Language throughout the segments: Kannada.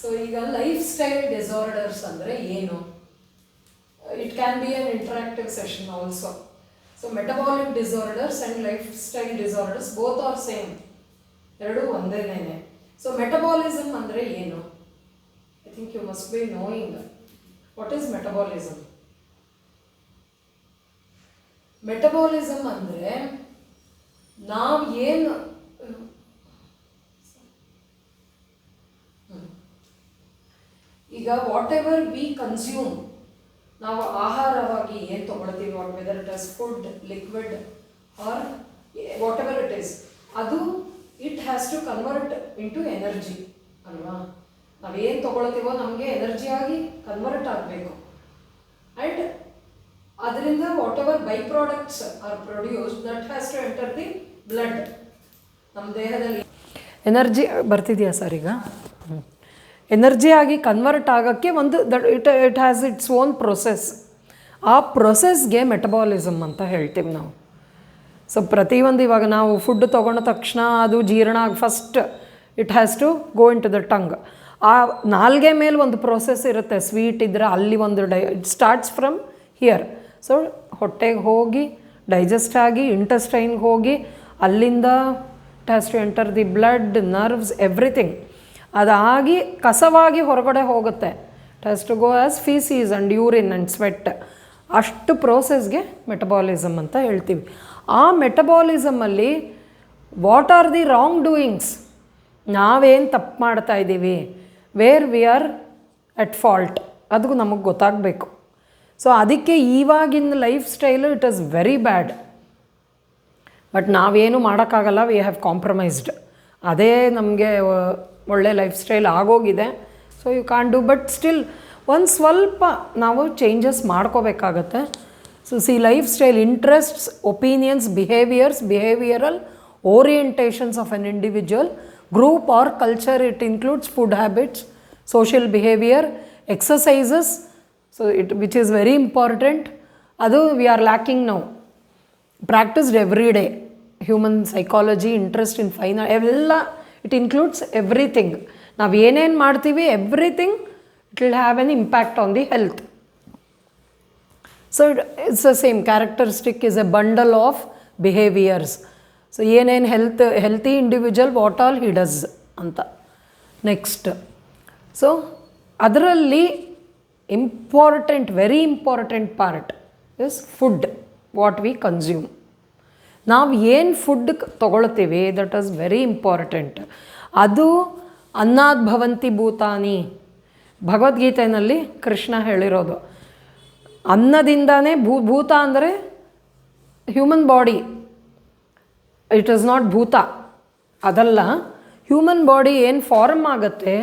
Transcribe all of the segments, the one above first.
ಸೊ ಈಗ ಲೈಫ್ ಸ್ಟೈಲ್ ಡಿಸಾರ್ಡರ್ಸ್ ಅಂದರೆ ಏನು? It can be an interactive session also. So metabolic disorders and lifestyle disorders both are same, ಎರಡೂ ಒಂದೇನೇನೆ. ಸೊ ಮೆಟಬಾಲಿಸಮ್ ಅಂದರೆ ಏನು? I think you must be knowing what is metabolism. Metabolism ಅಂದರೆ ನಾವು ಏನು ಈಗ ವಾಟ್ ಎವರ್ ವಿ ಕನ್ಸ್ಯೂಮ್, ನಾವು ಆಹಾರವಾಗಿ ಏನು ತೊಗೊಳ್ತೀವಿ, whether it is food, liquid or whatever it is, ಅದು it has to convert into energy ಅಲ್ವಾ. ನಾವೇನು ತೊಗೊಳ್ತೀವೋ ನಮಗೆ ಎನರ್ಜಿಯಾಗಿ ಕನ್ವರ್ಟ್ ಆಗಬೇಕು. ಆ್ಯಂಡ್ ಅದರಿಂದ whatever by products are produce that has to enter the blood. ನಮ್ಮ ದೇಹದಲ್ಲಿ ಎನರ್ಜಿ ಬರ್ತಿದೆಯಾ ಸರ್? ಈಗ ಎನರ್ಜಿಯಾಗಿ ಕನ್ವರ್ಟ್ ಆಗೋಕ್ಕೆ ಒಂದು it has its own process. ಆ ಪ್ರೊಸೆಸ್ಗೆ ಮೆಟಬಾಲಿಸಮ್ ಅಂತ ಹೇಳ್ತೀವಿ ನಾವು. ಸೊ ಪ್ರತಿಯೊಂದು ಇವಾಗ ನಾವು ಫುಡ್ ತೊಗೊಂಡ ತಕ್ಷಣ ಅದು ಜೀರ್ಣ ಆಗಿ first it has to go into the tongue. ಆ ನಾಲ್ಗೆ ಮೇಲೆ ಒಂದು ಪ್ರೊಸೆಸ್ ಇರುತ್ತೆ. ಸ್ವೀಟ್ ಇದ್ದರೆ ಅಲ್ಲಿ ಒಂದು it starts from here. So ಹೊಟ್ಟೆಗೆ ಹೋಗಿ ಡೈಜೆಸ್ಟ್ ಆಗಿ ಇಂಟೆಸ್ಟೈನ್ಗೆ ಹೋಗಿ ಅಲ್ಲಿಂದ it has to enter the blood, nerves, everything. ಅದಾಗಿ ಕಸವಾಗಿ ಹೊರಗಡೆ ಹೋಗುತ್ತೆ. It has to go as faeces and urine and sweat. ಅಷ್ಟು ಪ್ರೋಸೆಸ್ಗೆ ಮೆಟಬಾಲಿಸಮ್ ಅಂತ ಹೇಳ್ತೀವಿ. ಆ ಮೆಟಬಾಲಿಸಮಲ್ಲಿ what are the wrong doings, ನಾವೇನು ತಪ್ಪು ಮಾಡ್ತಾ ಇದ್ದೀವಿ, where we are at fault, ಅದು ನಮಗೆ ಗೊತ್ತಾಗಬೇಕು. ಸೊ ಅದಕ್ಕೆ ಇವಾಗಿನ lifestyle it is very bad. But ನಾವೇನು ಮಾಡೋಕ್ಕಾಗಲ್ಲ, ವಿ ಹ್ಯಾವ್ ಕಾಂಪ್ರಮೈಸ್ಡ್. ಅದೇ ನಮಗೆ ಒಳ್ಳೆ ಲೈಫ್ ಸ್ಟೈಲ್ ಆಗೋಗಿದೆ. So you can do, but still ಒಂದು ಸ್ವಲ್ಪ ನಾವು ಚೇಂಜಸ್ ಮಾಡ್ಕೋಬೇಕಾಗತ್ತೆ. So see lifestyle interests, opinions, behavioural orientations of an individual, group or culture. It includes food habits, social behaviour, exercises. So which is very important. ಅದು we are lacking now. Practised every day. Human psychology, interest in fine, ಎಲ್ಲ ಇಟ್ ಇನ್ಕ್ಲೂಡ್ಸ್ ಎವ್ರಿಥಿಂಗ್. ನಾವು ಏನೇನು ಮಾಡ್ತೀವಿ everything it will have an impact on the health. So it's the same characteristic is a bundle of behaviours. So ಏನೇನು healthy individual what all he does ಅಂತ. ನೆಕ್ಸ್ಟ್, ಸೊ ಅದರಲ್ಲಿ very important part is food, what we consume. ನಾವು ಏನು ಫುಡ್ ತೊಗೊಳ್ತೀವಿ ದಟ್ ಈಸ್ ವೆರಿ ಇಂಪಾರ್ಟೆಂಟ್. ಅದು ಅನ್ನಾದ್ ಭವಂತಿ ಭೂತಾನಿ, ಭಗವದ್ಗೀತೆಯಲ್ಲಿ ಕೃಷ್ಣ ಹೇಳಿರೋದು. ಅನ್ನದಿಂದಾನೇ ಭೂತ ಅಂದರೆ human body, it is not ಭೂತ, ಅದಲ್ಲ. ಹ್ಯೂಮನ್ ಬಾಡಿ ಏನು ಫಾರ್ಮ್ ಆಗುತ್ತೆ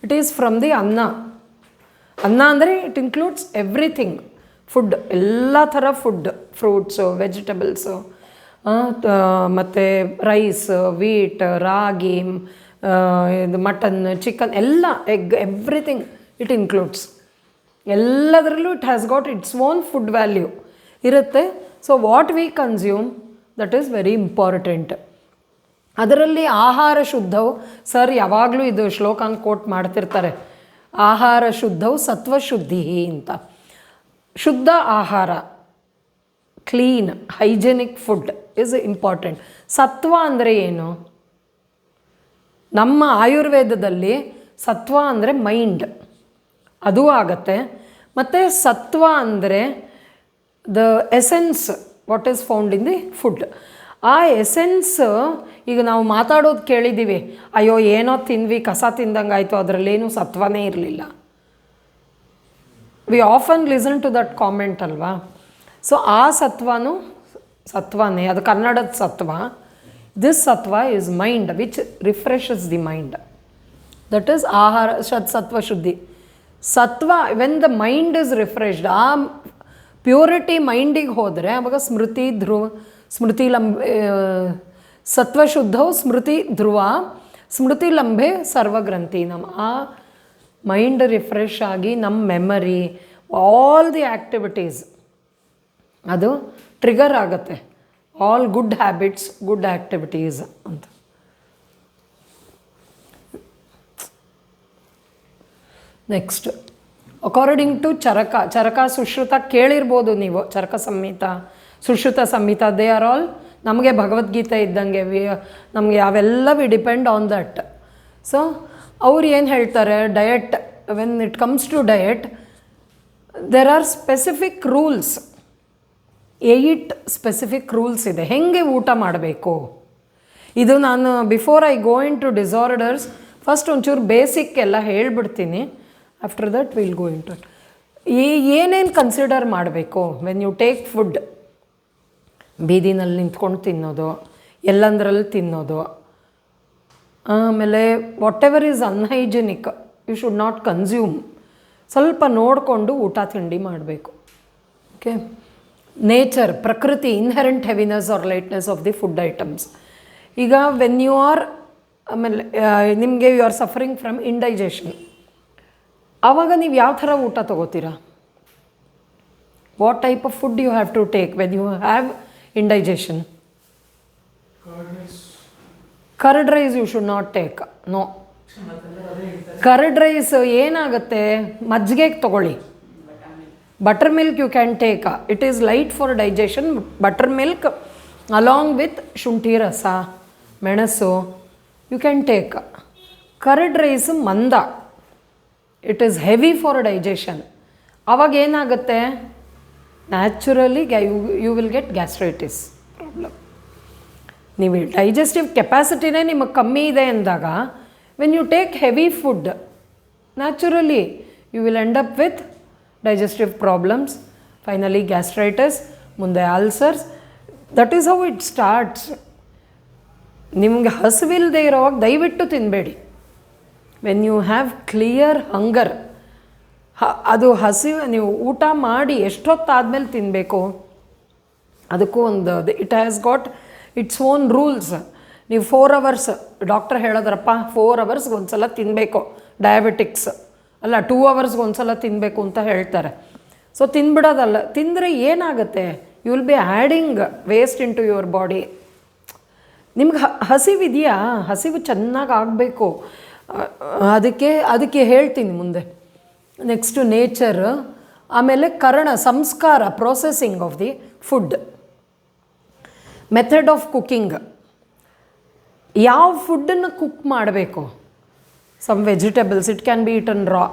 ಇಟ್ ಈಸ್ ಫ್ರಮ್ ದಿ ಅನ್ನ. ಅನ್ನ ಅಂದರೆ ಇಟ್ ಇನ್ಕ್ಲೂಡ್ಸ್ ಎವ್ರಿಥಿಂಗ್. ಫುಡ್, ಎಲ್ಲ ಥರ ಫುಡ್, ಫ್ರೂಟ್ಸು, ವೆಜಿಟಬಲ್ಸು, ಮತ್ತು ರೈಸ್, ವೀಟ್, ರಾಗಿ, ಇದು ಮಟನ್, ಚಿಕನ್, ಎಲ್ಲ ಎಗ್, ಎವ್ರಿಥಿಂಗ್ ಇಟ್ ಇನ್ಕ್ಲೂಡ್ಸ್. ಎಲ್ಲದರಲ್ಲೂ it has got its own food value ಇರುತ್ತೆ. So what we consume that is very important. ಅದರಲ್ಲಿ ಆಹಾರ ಶುದ್ಧವು, ಸರ್ ಯಾವಾಗಲೂ ಇದು ಶ್ಲೋಕನ ಕೋಟ್ ಮಾಡ್ತಿರ್ತಾರೆ, ಆಹಾರ ಶುದ್ಧವು ಸತ್ವಶುದ್ಧಿ ಅಂತ. ಶುದ್ಧ ಆಹಾರ, clean hygienic food is important. ಸತ್ವ ಅಂದರೆ ಏನು? ನಮ್ಮ ಆಯುರ್ವೇದದಲ್ಲಿ ಸತ್ವ ಅಂದರೆ ಮೈಂಡ್, ಅದು ಆಗತ್ತೆ. ಮತ್ತು ಸತ್ವ ಅಂದರೆ the essence what is found in the food. ಆ ಎಸೆನ್ಸ್, ಈಗ ನಾವು ಮಾತಾಡೋದು ಕೇಳಿದ್ದೀವಿ, ಅಯ್ಯೋ ಏನೋ ತಿಂದ್ವಿ, ಕಸ ತಿಂದಂಗೆ ಆಯಿತು, ಅದರಲ್ಲೇನು ಸತ್ವನೇ ಇರಲಿಲ್ಲ. We often listen to that comment ಅಲ್ವಾ. ಸೊ ಆ ಸತ್ವನೇ, ಅದು ಕನ್ನಡದ ಸತ್ವ. This sattva is mind which refreshes the mind. That is ಆಹಾರ ಸತ್ವ ಶುದ್ಧಿ. ಸತ್ವ, when the mind is refreshed, ಆ ಪ್ಯೂರಿಟಿ ಮೈಂಡಿಗೆ ಹೋದರೆ ಆವಾಗ ಸ್ಮೃತಿ ಸತ್ವಶುದ್ಧವು ಸ್ಮೃತಿ ಧ್ರುವ, ಸ್ಮೃತಿ ಲಂಬೆ ಸರ್ವಗ್ರಂಥಿ. ನಮ್ಮ ಆ ಮೈಂಡ್ ರಿಫ್ರೆಶ್ ಆಗಿ ನಮ್ಮ ಮೆಮರಿ, ಆಲ್ ದಿ ಆ್ಯಕ್ಟಿವಿಟೀಸ್ ಅದು ಟ್ರಿಗರ್ ಆಗುತ್ತೆ. All good habits, good activities ಅಂತ. Next according to Charaka Sushruta ಕೇಳಿರ್ಬೋದು ನೀವು. Charaka Samhita, Sushruta Samhita, they are all ನಮಗೆ ಭಗವದ್ಗೀತೆ ಇದ್ದಂಗೆ. ನಮಗೆ ಅವೆಲ್ಲ we depend on that. So ಅವ್ರು ಏನು ಹೇಳ್ತಾರೆ, diet, when it comes to diet there are specific rules. 8 specific rules ಇದೆ ಹೆಂಗೆ ಊಟ ಮಾಡಬೇಕು. ಇದು ನಾನು before I go into disorders first ಒಂಚೂರು ಬೇಸಿಕ್ ಎಲ್ಲ ಹೇಳ್ಬಿಡ್ತೀನಿ. After that will go into it. ಏನೇನು ಕನ್ಸಿಡರ್ ಮಾಡಬೇಕು ವೆನ್ ಯು ಟೇಕ್ ಫುಡ್. ಬೀದಿನಲ್ಲಿ ನಿಂತ್ಕೊಂಡು ತಿನ್ನೋದು, ಎಲ್ಲಂದ್ರಲ್ಲಿ ತಿನ್ನೋದು, ಆಮೇಲೆ whatever is unhygienic you should not consume. ಸ್ವಲ್ಪ ನೋಡಿಕೊಂಡು ಊಟ ತಿಂಡಿ ಮಾಡಬೇಕು. ಓಕೆ. ನೇಚರ್, ಪ್ರಕೃತಿ, inherent heaviness or lightness of the food items. ಈಗ ವೆನ್ ಯು ಆರ್, ಆಮೇಲೆ ನಿಮಗೆ you are suffering from indigestion, ಆವಾಗ ನೀವು ಯಾವ ಥರ ಊಟ ತೊಗೋತೀರಾ? What type of food you have to take when you have indigestion? Curd rice you should not take. No, curd rice ಏನಾಗುತ್ತೆ, ಮಜ್ಜಿಗೆಗೆ ತೊಗೊಳ್ಳಿ. Buttermilk you can take, it is light for digestion. Buttermilk along with ಶುಂಠಿ ರಸ, ಮೆಣಸು you can take. Curd rice ಮಂದ, it is heavy for digestion. ಆವಾಗ ಏನಾಗುತ್ತೆ, naturally you will get gastritis problem. ನೀವು ಡೈಜೆಸ್ಟಿವ್ ಕೆಪಾಸಿಟಿನೇ ನಿಮಗೆ ಕಮ್ಮಿ ಇದೆ ಅಂದಾಗ when you take heavy food naturally you will end up with digestive problems, finally gastritis, ಮುಂದೆ ulcers. That is how it starts. ನಿಮಗೆ ಹಸಿವಿಲ್ಲದೆ ಇರೋವಾಗ ದಯವಿಟ್ಟು ತಿನ್ನಬೇಡಿ. When you have clear hunger, ಅದು ಹಸಿವು, ನೀವು ಊಟ ಮಾಡಿ ಎಷ್ಟೊತ್ತಾದಮೇಲೆ ತಿನ್ನಬೇಕು ಅದಕ್ಕೂ ಒಂದು it has got its own rules. ನೀವು 4 hours ಡಾಕ್ಟರ್ ಹೇಳೋದ್ರಪ್ಪ 4 hours ಒಂದು ಸಲ ತಿನ್ನಬೇಕು, ಡಯಾಬಿಟಿಕ್ಸ್ ಅಲ್ಲ 2 hours ಒಂದು ಸಲ ತಿನ್ನಬೇಕು ಅಂತ ಹೇಳ್ತಾರೆ. ಸೊ ತಿನ್ಬಿಡೋದಲ್ಲ, ತಿಂದರೆ ಏನಾಗುತ್ತೆ, you will be adding waste into your body. ನಿಮ್ಗೆ ಹಸಿವಿದೆಯಾ, ಹಸಿವು ಚೆನ್ನಾಗಿ ಆಗಬೇಕು, ಅದಕ್ಕೆ ಹೇಳ್ತೀನಿ ಮುಂದೆ. ನೆಕ್ಸ್ಟು ನೇಚರ್, ಆಮೇಲೆ ಕರ್ಣ ಸಂಸ್ಕಾರ, processing of the food, method of cooking. ಯಾವ ಫುಡ್ಡನ್ನು ಕುಕ್ ಮಾಡಬೇಕು. Some vegetables it can be eaten raw,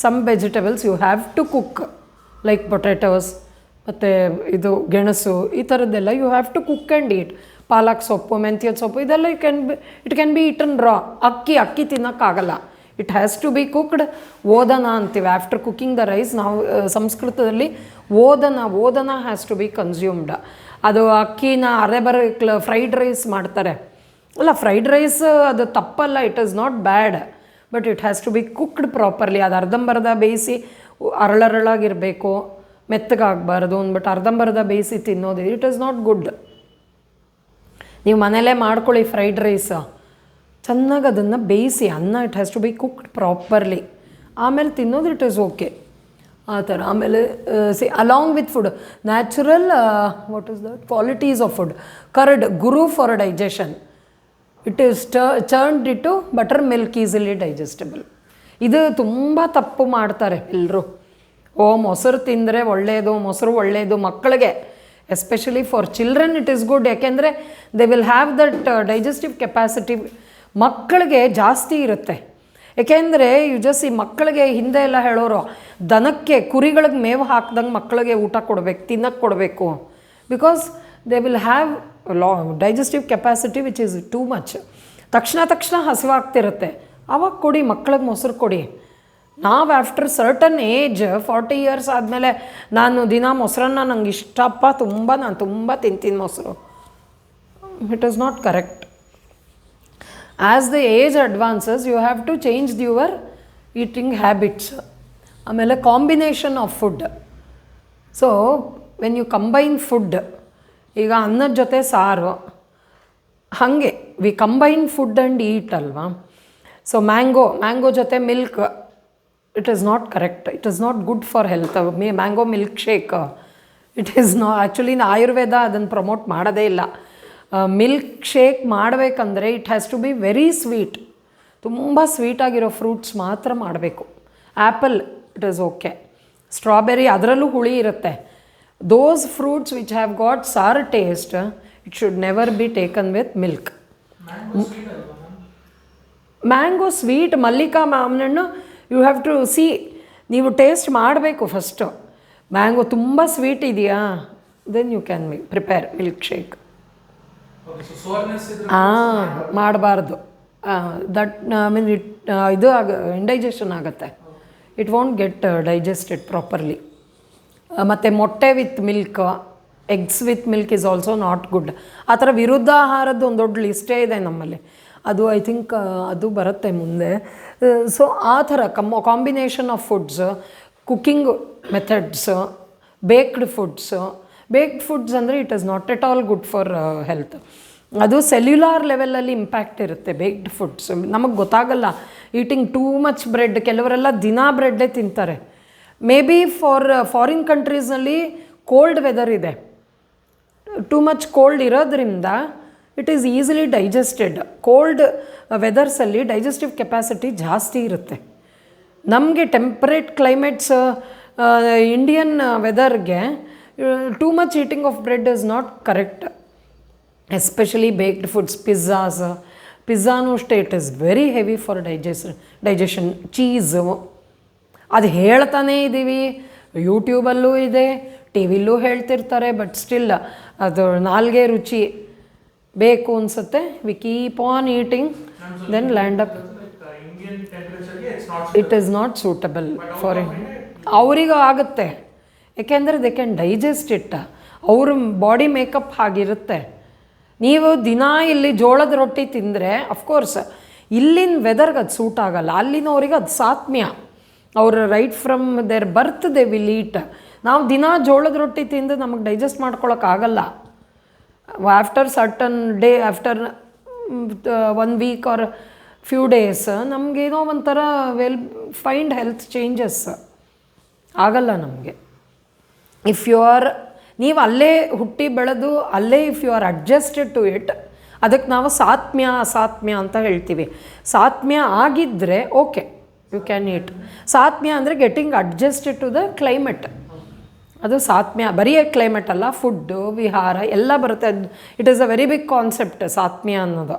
some vegetables you have to cook, like potatoes ಮತ್ತು ಇದು ಗೆಣಸು, ಈ ಥರದ್ದೆಲ್ಲ you have to cook and eat. ಪಾಲಕ್ ಸೊಪ್ಪು, ಮೆಂತ್ಯದ ಸೊಪ್ಪು, ಇದೆಲ್ಲ it can be eaten raw. ಅಕ್ಕಿ ತಿನ್ನೋಕ್ಕಾಗಲ್ಲ, it has to be cooked. ಓದನ ಅಂತೀವಿ ಆಫ್ಟರ್ ಕುಕ್ಕಿಂಗ್ ದ ರೈಸ್. ನಾವು ಸಂಸ್ಕೃತದಲ್ಲಿ ಓದನ ಹ್ಯಾಸ್ ಟು ಬಿ ಕನ್ಸ್ಯೂಮ್ಡ್. ಅದು ಅಕ್ಕಿನ ಫ್ರೈಡ್ ರೈಸ್ ಮಾಡ್ತಾರೆ ಅಲ್ಲ, ಫ್ರೈಡ್ ರೈಸ್ ಅದು ತಪ್ಪಲ್ಲ, it is not bad, but it has to be cooked properly. ಅದು ಅರ್ಧಂಬರ್ಧ ಬೇಯಿಸಿ ಅರಳರಳಾಗಿರಬೇಕು, ಮೆತ್ತಗಾಗಬಾರ್ದು ಅಂದ್ಬಿಟ್ಟು ಅರ್ಧಂಬರ್ಧ ಬೇಯಿಸಿ ತಿನ್ನೋದು ಇಟ್ ಈಸ್ ನಾಟ್ ಗುಡ್. ನೀವು ಮನೇಲೇ ಮಾಡ್ಕೊಳ್ಳಿ ಫ್ರೈಡ್ ರೈಸ್, ಚೆನ್ನಾಗಿ ಅದನ್ನು ಬೇಯಿಸಿ ಅನ್ನ, it has to be cooked properly, ಆಮೇಲೆ ತಿನ್ನೋದು ಇಟ್ ಈಸ್ ಓಕೆ ಆ ಥರ. ಆಮೇಲೆ along with food natural what is that qualities of food. Curd ಗುರು for digestion, it is turned ಇಟ್ಟು ಬಟರ್ ಮಿಲ್ಕ್ ಈಸಿಲಿ ಡೈಜೆಸ್ಟಬಲ್. ಇದು ತುಂಬ ತಪ್ಪು ಮಾಡ್ತಾರೆ ಎಲ್ಲರೂ. ಮೊಸರು ತಿಂದರೆ ಒಳ್ಳೆಯದು, ಮೊಸರು ಒಳ್ಳೆಯದು ಮಕ್ಕಳಿಗೆ, especially for children it is good. ಯಾಕೆಂದರೆ they will have that digestive capacity ಮಕ್ಕಳಿಗೆ ಜಾಸ್ತಿ ಇರುತ್ತೆ. ಏಕೆಂದರೆ ಈ ಮಕ್ಕಳಿಗೆ ಹಿಂದೆ ಎಲ್ಲ ಹೇಳೋರು, ದನಕ್ಕೆ ಕುರಿಗಳಿಗೆ ಮೇವು ಹಾಕ್ದಂಗೆ ಮಕ್ಕಳಿಗೆ ಊಟ ಕೊಡಬೇಕು, ತಿನ್ನಕ್ಕೆ ಕೊಡಬೇಕು. Because they will have digestive capacity which is too much. ತಕ್ಷಣ ಹಸಿವಾಗ್ತಿರುತ್ತೆ, ಆವಾಗ ಕೊಡಿ ಮಕ್ಕಳಿಗೆ ಮೊಸರು ಕೊಡಿ. ನಾವು ಆಫ್ಟರ್ ಸರ್ಟನ್ ಏಜ್ 40 years ಆದಮೇಲೆ ನಾನು ದಿನ ಮೊಸರನ್ನ ನಂಗೆ ಇಷ್ಟಪ್ಪ, ನಾನು ತುಂಬ ತಿಂತೀನಿ ಮೊಸರು, it is not correct. As the age advances you have to change your eating habits. ಆಮೇಲೆ combination of food. So when you combine food, ಈಗ ಅನ್ನದ ಜೊತೆ ಸಾರು, ಹಾಗೆ we combine food and eat ಅಲ್ವಾ. ಸೊ ಮ್ಯಾಂಗೋ ಜೊತೆ milk, it is not correct, it is not good for health. Mango milkshake it is actually Ayurveda ಅದನ್ನು ಪ್ರಮೋಟ್ ಮಾಡೋದೇ ಇಲ್ಲ. ಮಿಲ್ಕ್ ಶೇಕ್ ಮಾಡಬೇಕಂದ್ರೆ has has to B very sweet, ತುಂಬ ಸ್ವೀಟಾಗಿರೋ ಫ್ರೂಟ್ಸ್ ಮಾತ್ರ ಮಾಡಬೇಕು. Apple it is okay. Strawberry ಅದರಲ್ಲೂ ಹುಳಿ ಇರುತ್ತೆ. Those fruits which have got sour taste it should never be taken with milk. Mango sweet, Mallika ಮಾವಿನಣ್ಣು ಯು ಹ್ಯಾವ್ ಟು ಸಿ, ನೀವು ಟೇಸ್ಟ್ ಮಾಡಬೇಕು ಫಸ್ಟು. ಮ್ಯಾಂಗೋ ತುಂಬ ಸ್ವೀಟ್ ಇದೆಯಾ, then you can prepare milkshake. ಮಾಡಬಾರ್ದು. ದಟ್ ಐ ಮೀನ್ ಇದು ಇಂಡೈಜೆಷನ್ ಆಗುತ್ತೆ. It won't get digested properly. ಮತ್ತು ಮೊಟ್ಟೆ with milk, eggs with milk is also not good. ಆ ಥರ ವಿರುದ್ಧ ಆಹಾರದ್ದು ಒಂದು ದೊಡ್ಡ ಲಿಸ್ಟೇ ಇದೆ ನಮ್ಮಲ್ಲಿ. ಅದು ಐ ಥಿಂಕ್ ಅದು ಬರುತ್ತೆ ಮುಂದೆ. ಸೊ ಆ ಥರ combination of foods, cooking methods, baked foods ಅಂದರೆ it is not at all good for health. ಅದು ಸೆಲ್ಯುಲಾರ್ ಲೆವೆಲಲ್ಲಿ ಇಂಪ್ಯಾಕ್ಟ್ ಇರುತ್ತೆ ಬೇಕ್ಡ್ ಫುಡ್ಸ್. ನಮಗೆ ಗೊತ್ತಾಗಲ್ಲ. ಈಟಿಂಗ್ ಟೂ ಮಚ್ ಬ್ರೆಡ್, ಕೆಲವರೆಲ್ಲ ದಿನಾ ಬ್ರೆಡ್ಡೇ ತಿಂತಾರೆ. ಮೇ ಬಿ ಫಾರಿನ್ ಕಂಟ್ರೀಸ್ನಲ್ಲಿ ಕೋಲ್ಡ್ ವೆದರ್ ಇದೆ, ಟೂ ಮಚ್ ಕೋಲ್ಡ್ ಇರೋದ್ರಿಂದ it is easily digested. Cold ವೆದರ್ಸಲ್ಲಿ ಡೈಜೆಸ್ಟಿವ್ ಕೆಪಾಸಿಟಿ ಜಾಸ್ತಿ ಇರುತ್ತೆ. ನಮಗೆ ಟೆಂಪರೇಟ್ ಕ್ಲೈಮೇಟ್ಸ್, ಇಂಡಿಯನ್ ವೆದರ್ಗೆ too much eating of bread is not correct. Especially baked foods, ಪಿಜ್ಜಾನೂ ಅಷ್ಟೇ it is very heavy for digestion. Cheese ಅದು ಹೇಳ್ತಾನೇ ಇದ್ದೀವಿ, ಯೂಟ್ಯೂಬಲ್ಲೂ ಇದೆ, ಟಿ ವಿಲೂ ಹೇಳ್ತಿರ್ತಾರೆ. ಬಟ್ ಸ್ಟಿಲ್ ಅದು ನಾಲ್ಗೆ ರುಚಿ ಬೇಕು ಅನಿಸುತ್ತೆ. We keep on eating, then land up. It is not suitable for ಅವರಿಗೂ ಆಗುತ್ತೆ, ಏಕೆಂದರೆ ದೇ ಕ್ಯಾನ್ ಡೈಜೆಸ್ಟ್ ಇಟ್. ಅವ್ರ ಬಾಡಿ ಮೇಕಪ್ ಆಗಿರುತ್ತೆ. ನೀವು ದಿನ ಇಲ್ಲಿ ಜೋಳದ ರೊಟ್ಟಿ ತಿಂದರೆ ಅಫ್ಕೋರ್ಸ್ ಇಲ್ಲಿನ ವೆದರ್ಗೆ ಅದು ಸೂಟ್ ಆಗೋಲ್ಲ. ಅಲ್ಲಿನವ್ರಿಗೆ ಅದು ಸಾತ್ಮ್ಯ. ಅವರು right from their birth they will eat. ನಾವು ದಿನ ಜೋಳದ ರೊಟ್ಟಿ ತಿಂದು ನಮಗೆ ಡೈಜೆಸ್ಟ್ ಮಾಡ್ಕೊಳಕ್ಕಾಗಲ್ಲ. After certain day, after 1 week or few days ನಮಗೇನೋ ಒಂಥರ ಫೈಂಡ್ ಹೆಲ್ತ್ ಚೇಂಜಸ್ ಆಗಲ್ಲ ನಮಗೆ. ನೀವು ಅಲ್ಲೇ ಹುಟ್ಟಿ ಬೆಳೆದು ಅಲ್ಲೇ if you are adjusted to it, ಅದಕ್ಕೆ ನಾವು ಸಾತ್ಮ್ಯ ಅಂತ ಹೇಳ್ತೀವಿ. ಸಾತ್ಮ್ಯ ಆಗಿದ್ದರೆ ಓಕೆ, ಯು ಕ್ಯಾನ್ ಈಟ್. ಸಾತ್ಮ್ಯ ಅಂದರೆ getting adjusted to the climate. ಅದು ಸಾತ್ಮ್ಯ. ಬರೀ ಕ್ಲೈಮೇಟ್ ಅಲ್ಲ, ಫುಡ್ಡು, ವಿಹಾರ ಎಲ್ಲ ಬರುತ್ತೆ. It is a very big concept ಸಾತ್ಮ್ಯ ಅನ್ನೋದು.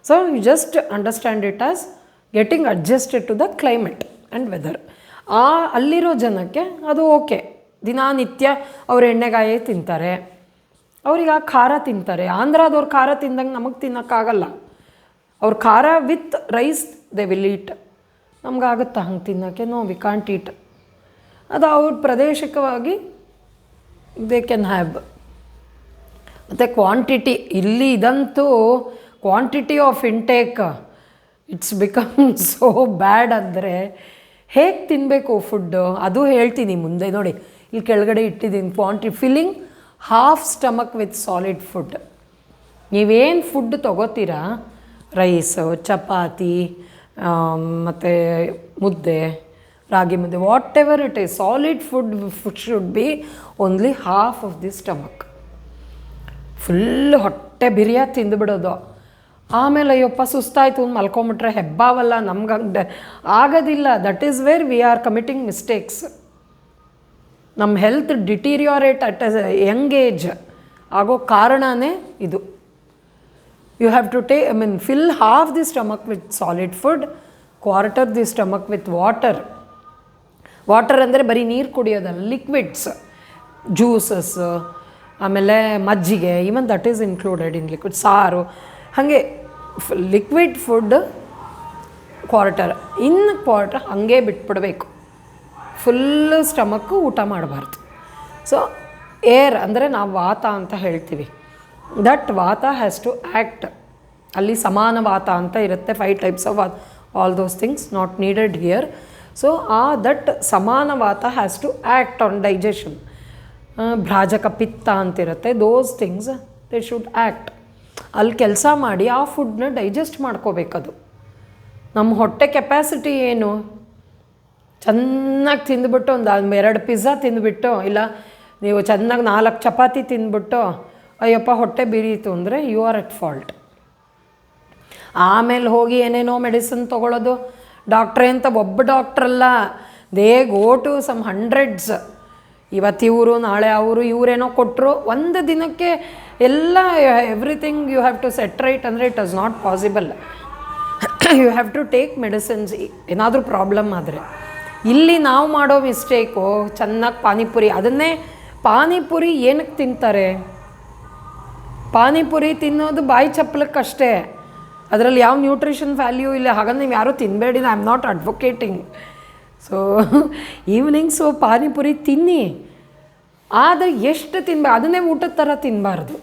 So you just understand it as getting adjusted to the climate and weather. ಅಲ್ಲಿರೋ ಜನಕ್ಕೆ ಅದು ಓಕೆ. ದಿನನಿತ್ಯ ಅವ್ರು ಎಣ್ಣೆಗಾಯಿ ತಿಂತಾರೆ, ಅವ್ರಿಗೆ ಆ ಖಾರ ತಿಂತಾರೆ. ಆಂಧ್ರದವ್ರು ಖಾರ ತಿಂದಂಗೆ ನಮಗೆ ತಿನ್ನೋಕ್ಕಾಗಲ್ಲ. ಅವ್ರ ಖಾರ with rice they will eat. ನಮಗಾಗುತ್ತಾ ಹಂಗೆ ತಿನ್ನೋಕ್ಕೆ? No, we can't eat. ಅದು ಅವ್ರ ಪ್ರಾದೇಶಿಕವಾಗಿ ದೇ ಕ್ಯಾನ್ ಹ್ಯಾವ್. ಮತ್ತು ಕ್ವಾಂಟಿಟಿ, ಇಲ್ಲಿ ಇದಂತೂ quantity of intake it's become so bad. ಅಂದರೆ ಹೇಗೆ ತಿನ್ನಬೇಕು ಫುಡ್ಡು ಅದು ಹೇಳ್ತೀನಿ ಮುಂದೆ. ನೋಡಿ ಇಲ್ಲಿ ಕೆಳಗಡೆ ಇಟ್ಟಿದ್ದೀನಿ filling half stomach with solid food. ನೀವೇನು ಫುಡ್ ತೊಗೋತೀರಾ, ರೈಸು, ಚಪಾತಿ ಮತ್ತು ಮುದ್ದೆ, ರಾಗಿ ಮುದ್ದೆ, what ever it is, solid food should be only half of the stomach. Full ಹೊಟ್ಟೆ ಬಿರಿಯ ತಿಂದುಬಿಡೋದು. ಆಮೇಲೆ ಅಯ್ಯಪ್ಪ ಸುಸ್ತಾಯಿತು ಅಂತ ಮಲ್ಕೊಂಬಿಟ್ರೆ ಹೆಬ್ಬಾವಲ್ಲ, ನಮ್ಗೆ ಆಗೋದಿಲ್ಲ. That is where we are committing mistakes. ನಮ್ಮ health deteriorate at a young age ಆಗೋ ಕಾರಣವೇ ಇದು. You have to fill half the stomach with solid food, quarter the stomach with water. Water ಅಂದರೆ ಬರೀ ನೀರು ಕುಡಿಯೋದಲ್ಲ, ಲಿಕ್ವಿಡ್ಸ್, ಜ್ಯೂಸಸ್, ಆಮೇಲೆ ಮಜ್ಜಿಗೆ, even that is included in liquid. ಸಾರು, ಹಾಗೆ ಲಿಕ್ವಿಡ್ ಫುಡ್ ಕ್ವಾರ್ಟರ್. ಕ್ವಾರ್ಟರ್ ಹಾಗೆ ಬಿಟ್ಬಿಡಬೇಕು. ಫುಲ್ ಸ್ಟಮಕ್ಕು ಊಟ ಮಾಡಬಾರ್ದು. ಸೊ ಏರ್ ಅಂದರೆ ನಾವು ವಾತ ಅಂತ ಹೇಳ್ತೀವಿ. ದಟ್ ವಾತ ಹ್ಯಾಸ್ ಟು ಆ್ಯಕ್ಟ್. ಅಲ್ಲಿ ಸಮಾನ ವಾತ ಅಂತ ಇರುತ್ತೆ, 5 types of vata, all those things not needed here. So that samana vata has to act on digestion. ಭ್ರಾಜಕ ಪಿತ್ತ ಅಂತಿರುತ್ತೆ, those things they should act. ಅಲ್ಲಿ ಕೆಲಸ ಮಾಡಿ ಆ ಫುಡ್ನ ಡೈಜೆಸ್ಟ್ ಮಾಡ್ಕೋಬೇಕದು. ನಮ್ಮ ಹೊಟ್ಟೆ ಕೆಪ್ಯಾಸಿಟಿ ಏನು? ಚೆನ್ನಾಗಿ ತಿಂದುಬಿಟ್ಟು ಒಂದು 2 ಪಿಜ್ಜಾ ತಿಂದುಬಿಟ್ಟು, ಇಲ್ಲ ನೀವು ಚೆನ್ನಾಗಿ 4 ಚಪಾತಿ ತಿಂದುಬಿಟ್ಟು ಅಯ್ಯಪ್ಪ ಹೊಟ್ಟೆ ಬಿರಿಯಿತು ಅಂದರೆ ಯು ಆರ್ ಎಟ್ ಫಾಲ್ಟ್. ಆಮೇಲೆ ಹೋಗಿ ಏನೇನೋ ಮೆಡಿಸಿನ್ ತೊಗೊಳ್ಳೋದು. ಡಾಕ್ಟ್ರೇ ಅಂತ ಒಬ್ಬ ಡಾಕ್ಟ್ರಲ್ಲ, they go to some hundreds. ಇವತ್ತು ಇವರು ನಾಳೆ ಅವರು ಇವರೇನೋ ಕೊಟ್ಟರು, ಒಂದು ದಿನಕ್ಕೆ ಎಲ್ಲ everything you have to set right ಅಂದರೆ it is not possible. You have to take medicines ಏನಾದರೂ ಪ್ರಾಬ್ಲಮ್ ಆದರೆ. ಇಲ್ಲಿ ನಾವು ಮಾಡೋ ಮಿಸ್ಟೇಕು ಚೆನ್ನಾಗಿ ಪಾನಿಪುರಿ, ಅದನ್ನೇ ಪಾನಿಪುರಿ ಏನಕ್ಕೆ ತಿಂತಾರೆ? ಪಾನಿಪುರಿ ತಿನ್ನೋದು ಬಾಯಿ ಚಪ್ಪಲಕ್ಕಷ್ಟೇ, ಅದರಲ್ಲಿ ಯಾವ ನ್ಯೂಟ್ರಿಷನ್ ವ್ಯಾಲ್ಯೂ ಇಲ್ಲ. ಹಾಗಂದ್ರೆ ನೀವು ಯಾರೂ ತಿನ್ನಬೇಡಿ, I am not advocating. So evenings panipuri ತಿನ್ನಿ, ಆದರೆ ಎಷ್ಟು ತಿನ್ಬಾರ್ದು, ಅದನ್ನೇ ಊಟದ ಥರ ತಿನ್ನಬಾರ್ದು.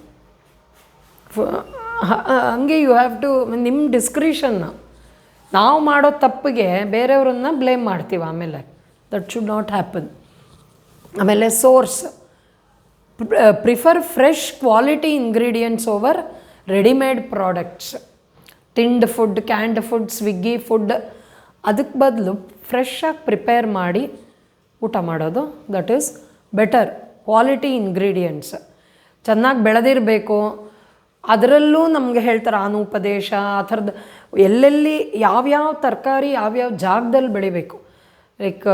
ಹಂಗೆ ಯು ಹ್ಯಾವ್ ಟು, ನಿಮ್ಮ ಡಿಸ್ಕ್ರಿಷನ್. ನಾವು ಮಾಡೋ ತಪ್ಪಿಗೆ ಬೇರೆಯವ್ರನ್ನ ಬ್ಲೇಮ್ ಮಾಡ್ತೀವಿ ಆಮೇಲೆ. That should not happen. ಆಮೇಲೆ source, prefer fresh quality ingredients over readymade products. Tinned food, canned food, Swiggy food, ಅದಕ್ಕೆ ಬದಲು ಫ್ರೆಶ್ಶಾಗಿ ಪ್ರಿಪೇರ್ ಮಾಡಿ ಊಟ ಮಾಡೋದು, that is better. Quality ingredients ಚೆನ್ನಾಗಿ ಬೆಳೆದಿರಬೇಕು. ಅದರಲ್ಲೂ ನಮಗೆ ಹೇಳ್ತಾರೆ ಆನುಪದೇಶ, ಆ ಥರದ್ದು ಎಲ್ಲೆಲ್ಲಿ ಯಾವ್ಯಾವ ತರಕಾರಿ ಯಾವ್ಯಾವ ಜಾಗದಲ್ಲಿ ಬೆಳಿಬೇಕು, ಲೈಕ್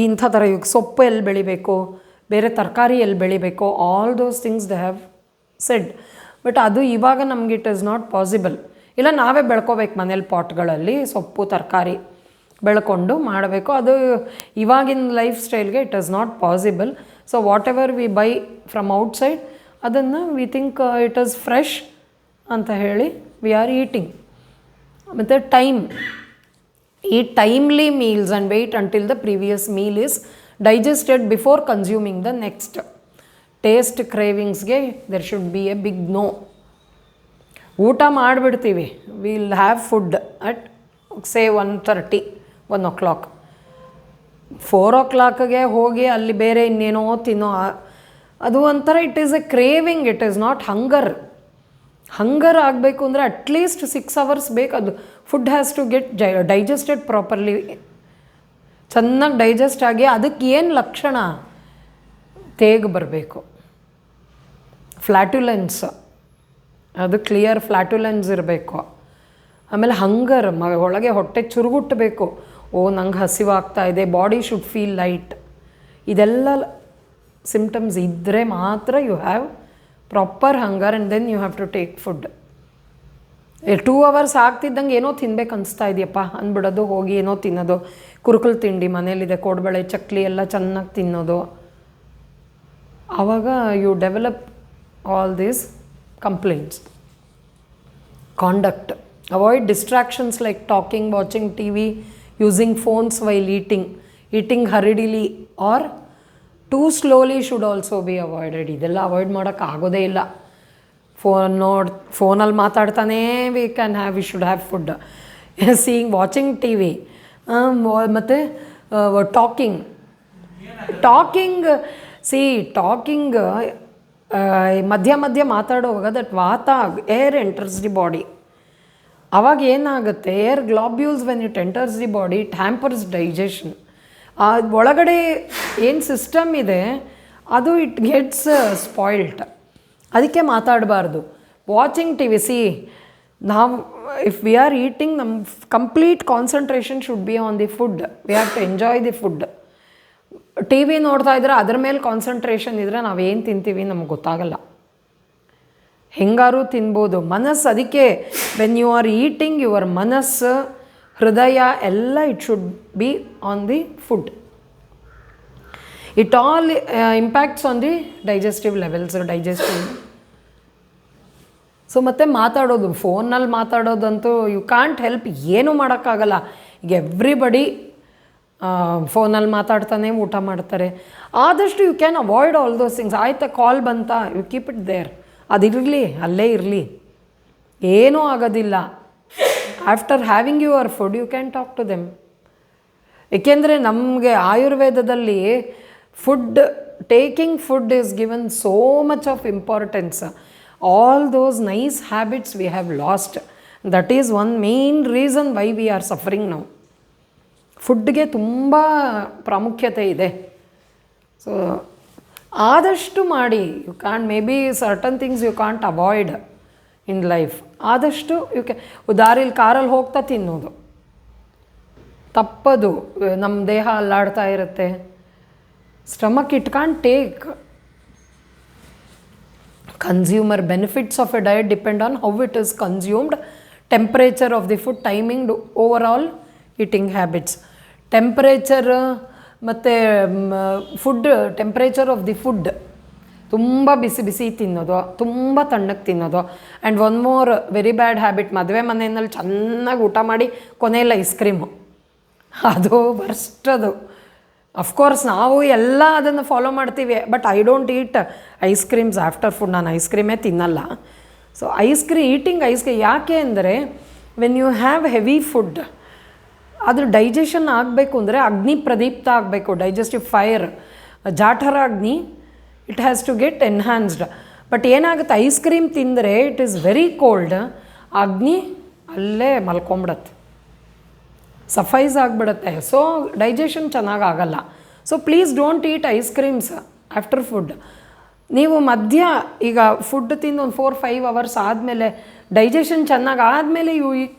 ಇಂಥ ಥರ ಇವಾಗ ಸೊಪ್ಪು ಎಲ್ಲಿ ಬೆಳಿಬೇಕು, ಬೇರೆ ತರಕಾರಿ ಎಲ್ಲಿ ಬೆಳಿಬೇಕು, all those things they have said. But ಅದು ಇವಾಗ ನಮ್ಗೆ ಇಟ್ ಈಸ್ ನಾಟ್ ಪಾಸಿಬಲ್. ಇಲ್ಲ ನಾವೇ ಬೆಳ್ಕೋಬೇಕು ಮನೇಲಿ ಪಾಟ್ಗಳಲ್ಲಿ ಸೊಪ್ಪು ತರಕಾರಿ ಬೆಳ್ಕೊಂಡು ಮಾಡಬೇಕು. ಅದು ಇವಾಗಿನ ಲೈಫ್ ಸ್ಟೈಲ್ಗೆ it is not possible. So whatever we buy from outside, ಅದನ್ನು we think it is fresh ಅಂತ ಹೇಳಿ ವಿ ಆರ್ ಈಟಿಂಗ್. ಮತ್ತು time, eat timely meals and wait until the previous meal is digested before consuming the next. Taste cravings ge there should be a big no. ಊಟ ಮಾಡಿಬಿಡ್ತೀವಿ, will have food at say 1:30, 1 o'clock. 4 o'clockಗೆ ಹೋಗಿ ಅಲ್ಲಿ ಬೇರೆ ಇನ್ನೇನೋ ತಿನ್ನೋ, ಅದು ಒಂಥರ it is a craving, it is not hunger. Hunger ಆಗಬೇಕು ಅಂದರೆ ಅಟ್ಲೀಸ್ಟ್ 6 hours ಬೇಕು. ಅದು food has to get digested properly, ಚೆನ್ನಾಗಿ ಡೈಜೆಸ್ಟ್ ಆಗಿ. ಅದಕ್ಕೆ ಏನು ಲಕ್ಷಣ? ತೇಗು ಬರಬೇಕು, ಫ್ಲ್ಯಾಟುಲೆನ್ಸ್, ಅದು ಕ್ಲಿಯರ್ ಫ್ಲ್ಯಾಟುಲೆನ್ಸ್ ಇರಬೇಕು. ಆಮೇಲೆ ಹಂಗರ್, ಒಳಗೆ ಹೊಟ್ಟೆ ಚುರುಗುಟ್ಟಬೇಕು. ಓ ನಂಗೆ ಹಸಿವಾಗ್ತಾ ಇದೆ, ಬಾಡಿ ಶುಡ್ ಫೀಲ್ ಲೈಟ್. ಇದೆಲ್ಲ ಸಿಮ್ಟಮ್ಸ್ ಇದ್ದರೆ ಮಾತ್ರ you have proper hunger and then you have to take food. 2 hours ಆಗ್ತಿದ್ದಂಗೆ ಏನೋ ತಿನ್ಬೇಕು ಅನಿಸ್ತಾ ಇದೆಯಪ್ಪ ಅಂದ್ಬಿಡೋದು, ಹೋಗಿ ಏನೋ ತಿನ್ನೋದು. ಕುರುಕುಲು ತಿಂಡಿ ಮನೇಲಿದೆ, ಕೋಡ್ಬಳೆ ಚಕ್ಲಿ ಎಲ್ಲ ಚೆನ್ನಾಗಿ ತಿನ್ನೋದು. ಆವಾಗ you develop all these complaints. Conduct, avoid distractions like talking, watching TV, using phones while eating hurriedly or too slowly should also be avoided. ಇದೆಲ್ಲ ಅವಾಯ್ಡ್ ಮಾಡೋಕ್ಕಾಗೋದೇ ಇಲ್ಲ. ಫೋನಲ್ಲಿ ಮಾತಾಡ್ತಾನೇ we should have food. Seeing, watching TV, ಮತ್ತು ಟಾಕಿಂಗ್ ಮಧ್ಯ ಮಧ್ಯ ಮಾತಾಡುವಾಗ that air enters the body. ಆವಾಗ ಏನಾಗುತ್ತೆ, air globules when it enters the body it hampers digestion. ಒಳಗಡೆ ಏನು ಸಿಸ್ಟಮ್ ಇದೆ ಅದು ಇಟ್ ಗೆಟ್ಸ್ ಸ್ಪಾಯಿಲ್ಡ್. ಅದಕ್ಕೆ ಮಾತಾಡಬಾರ್ದು. ವಾಚಿಂಗ್ TV, ನಾವು ಇಫ್ ವಿ ಆರ್ ಈಟಿಂಗ್, ನಮ್ಮ complete concentration should be on the food. We have to enjoy the food. TV ನೋಡ್ತಾ ಇದ್ರೆ ಅದ್ರ ಮೇಲೆ ಕಾನ್ಸಂಟ್ರೇಷನ್ ಇದ್ದರೆ ನಾವೇನು ತಿಂತೀವಿ ನಮ್ಗೆ ಗೊತ್ತಾಗಲ್ಲ. ಹೆಂಗಾರು ತಿನ್ಬೋದು. ಮನಸ್ಸು, ಅದಕ್ಕೆ when you are eating your ಮನಸ್ಸು, ಹೃದಯ ಎಲ್ಲ it should be on the food. It all impacts on the digestive levels, so ಮತ್ತು ಮಾತಾಡೋದು, ಫೋನಲ್ಲಿ ಮಾತಾಡೋದಂತೂ ಯು ಕಾಂಟ್ ಹೆಲ್ಪ್, ಏನೂ ಮಾಡೋಕ್ಕಾಗಲ್ಲ. ಈಗ ಎವ್ರಿಬಡಿ ಫೋನಲ್ಲಿ ಮಾತಾಡ್ತಾನೆ ಊಟ ಮಾಡ್ತಾರೆ. ಆದಷ್ಟು you can avoid all those things. ಆಯ್ತಾ, ಕಾಲ್ ಬಂತಾ, ಯು ಕೀಪ್ ಇಟ್ ದೇರ್, ಅದಿರಲಿ, ಅಲ್ಲೇ ಇರಲಿ, ಏನೂ ಆಗೋದಿಲ್ಲ. After having your food you can talk to them. ಏಕೆಂದರೆ ನಮಗೆ ಆಯುರ್ವೇದದಲ್ಲಿ taking food is given so much of importance. All those nice habits we have lost. That is one main reason why we are suffering now. ಫುಡ್ಗೆ ತುಂಬ ಪ್ರಾಮುಖ್ಯತೆ ಇದೆ. ಸೊ ಆದಷ್ಟು ಮಾಡಿ. You can maybe certain things you can't avoid in life. ಆದಷ್ಟು ದಾರಿಲಿ ಕಾರಲ್ಲಿ ಹೋಗ್ತಾ ತಿನ್ನೋದು, ತಪ್ಪದು. ನಮ್ಮ ದೇಹ ಅಲ್ಲಾಡ್ತಾ ಇರುತ್ತೆ. Stomach it can't take. Consumer benefits of a diet depend on how it is consumed, temperature of the food, timing, overall eating habits. Temperature ಮತ್ತು food, temperature of the food, ತುಂಬ ಬಿಸಿ ಬಿಸಿ ತಿನ್ನೋದು, ತುಂಬ ತಣ್ಣಗೆ ತಿನ್ನೋದು. And one more very bad habit, ಮದುವೆ ಮನೆಯಲ್ಲಿ ಚೆನ್ನಾಗಿ ಊಟ ಮಾಡಿ ಕೊನೆಯಲ್ಲಿ ಐಸ್ ಕ್ರೀಮು, ಅದು ವರ್ಸ್ಟ್. ಅದು ಅಫ್ಕೋರ್ಸ್ ನಾವು ಎಲ್ಲ ಅದನ್ನು ಫಾಲೋ ಮಾಡ್ತೀವಿ, but I don't eat ice creams after food. ನಾನು ಐಸ್ ಕ್ರೀಮೇ ತಿನ್ನಲ್ಲ. ಸೊ ಈಟಿಂಗ್ ಐಸ್ ಕ್ರೀಮ್ ಯಾಕೆ ಅಂದರೆ, when you have heavy food, ಅದು ಡೈಜೆಷನ್ ಆಗಬೇಕು ಅಂದರೆ ಅಗ್ನಿ ಪ್ರದೀಪ್ತ ಆಗಬೇಕು, digestive fire, jathara agni, it has to get enhanced. But ಏನಾಗುತ್ತೆ, ಐಸ್ ಕ್ರೀಮ್ ತಿಂದರೆ ಇಟ್ ಈಸ್ ವೆರಿ ಕೋಲ್ಡ್, ಅಗ್ನಿ ಅಲ್ಲೇ ಮಲ್ಕೊಂಬಿಡತ್ತೆ, ಸಫೈಸ್ ಆಗಿಬಿಡುತ್ತೆ. ಸೊ ಡೈಜೆಷನ್ ಚೆನ್ನಾಗಾಗಲ್ಲ. So please don't eat ice creams after food. ನೀವು ಮಧ್ಯ ಈಗ ಫುಡ್ ತಿಂದು ಒಂದು 4-5 hours ಆದಮೇಲೆ, ಡೈಜೆಷನ್ ಚೆನ್ನಾಗಿ ಆದಮೇಲೆ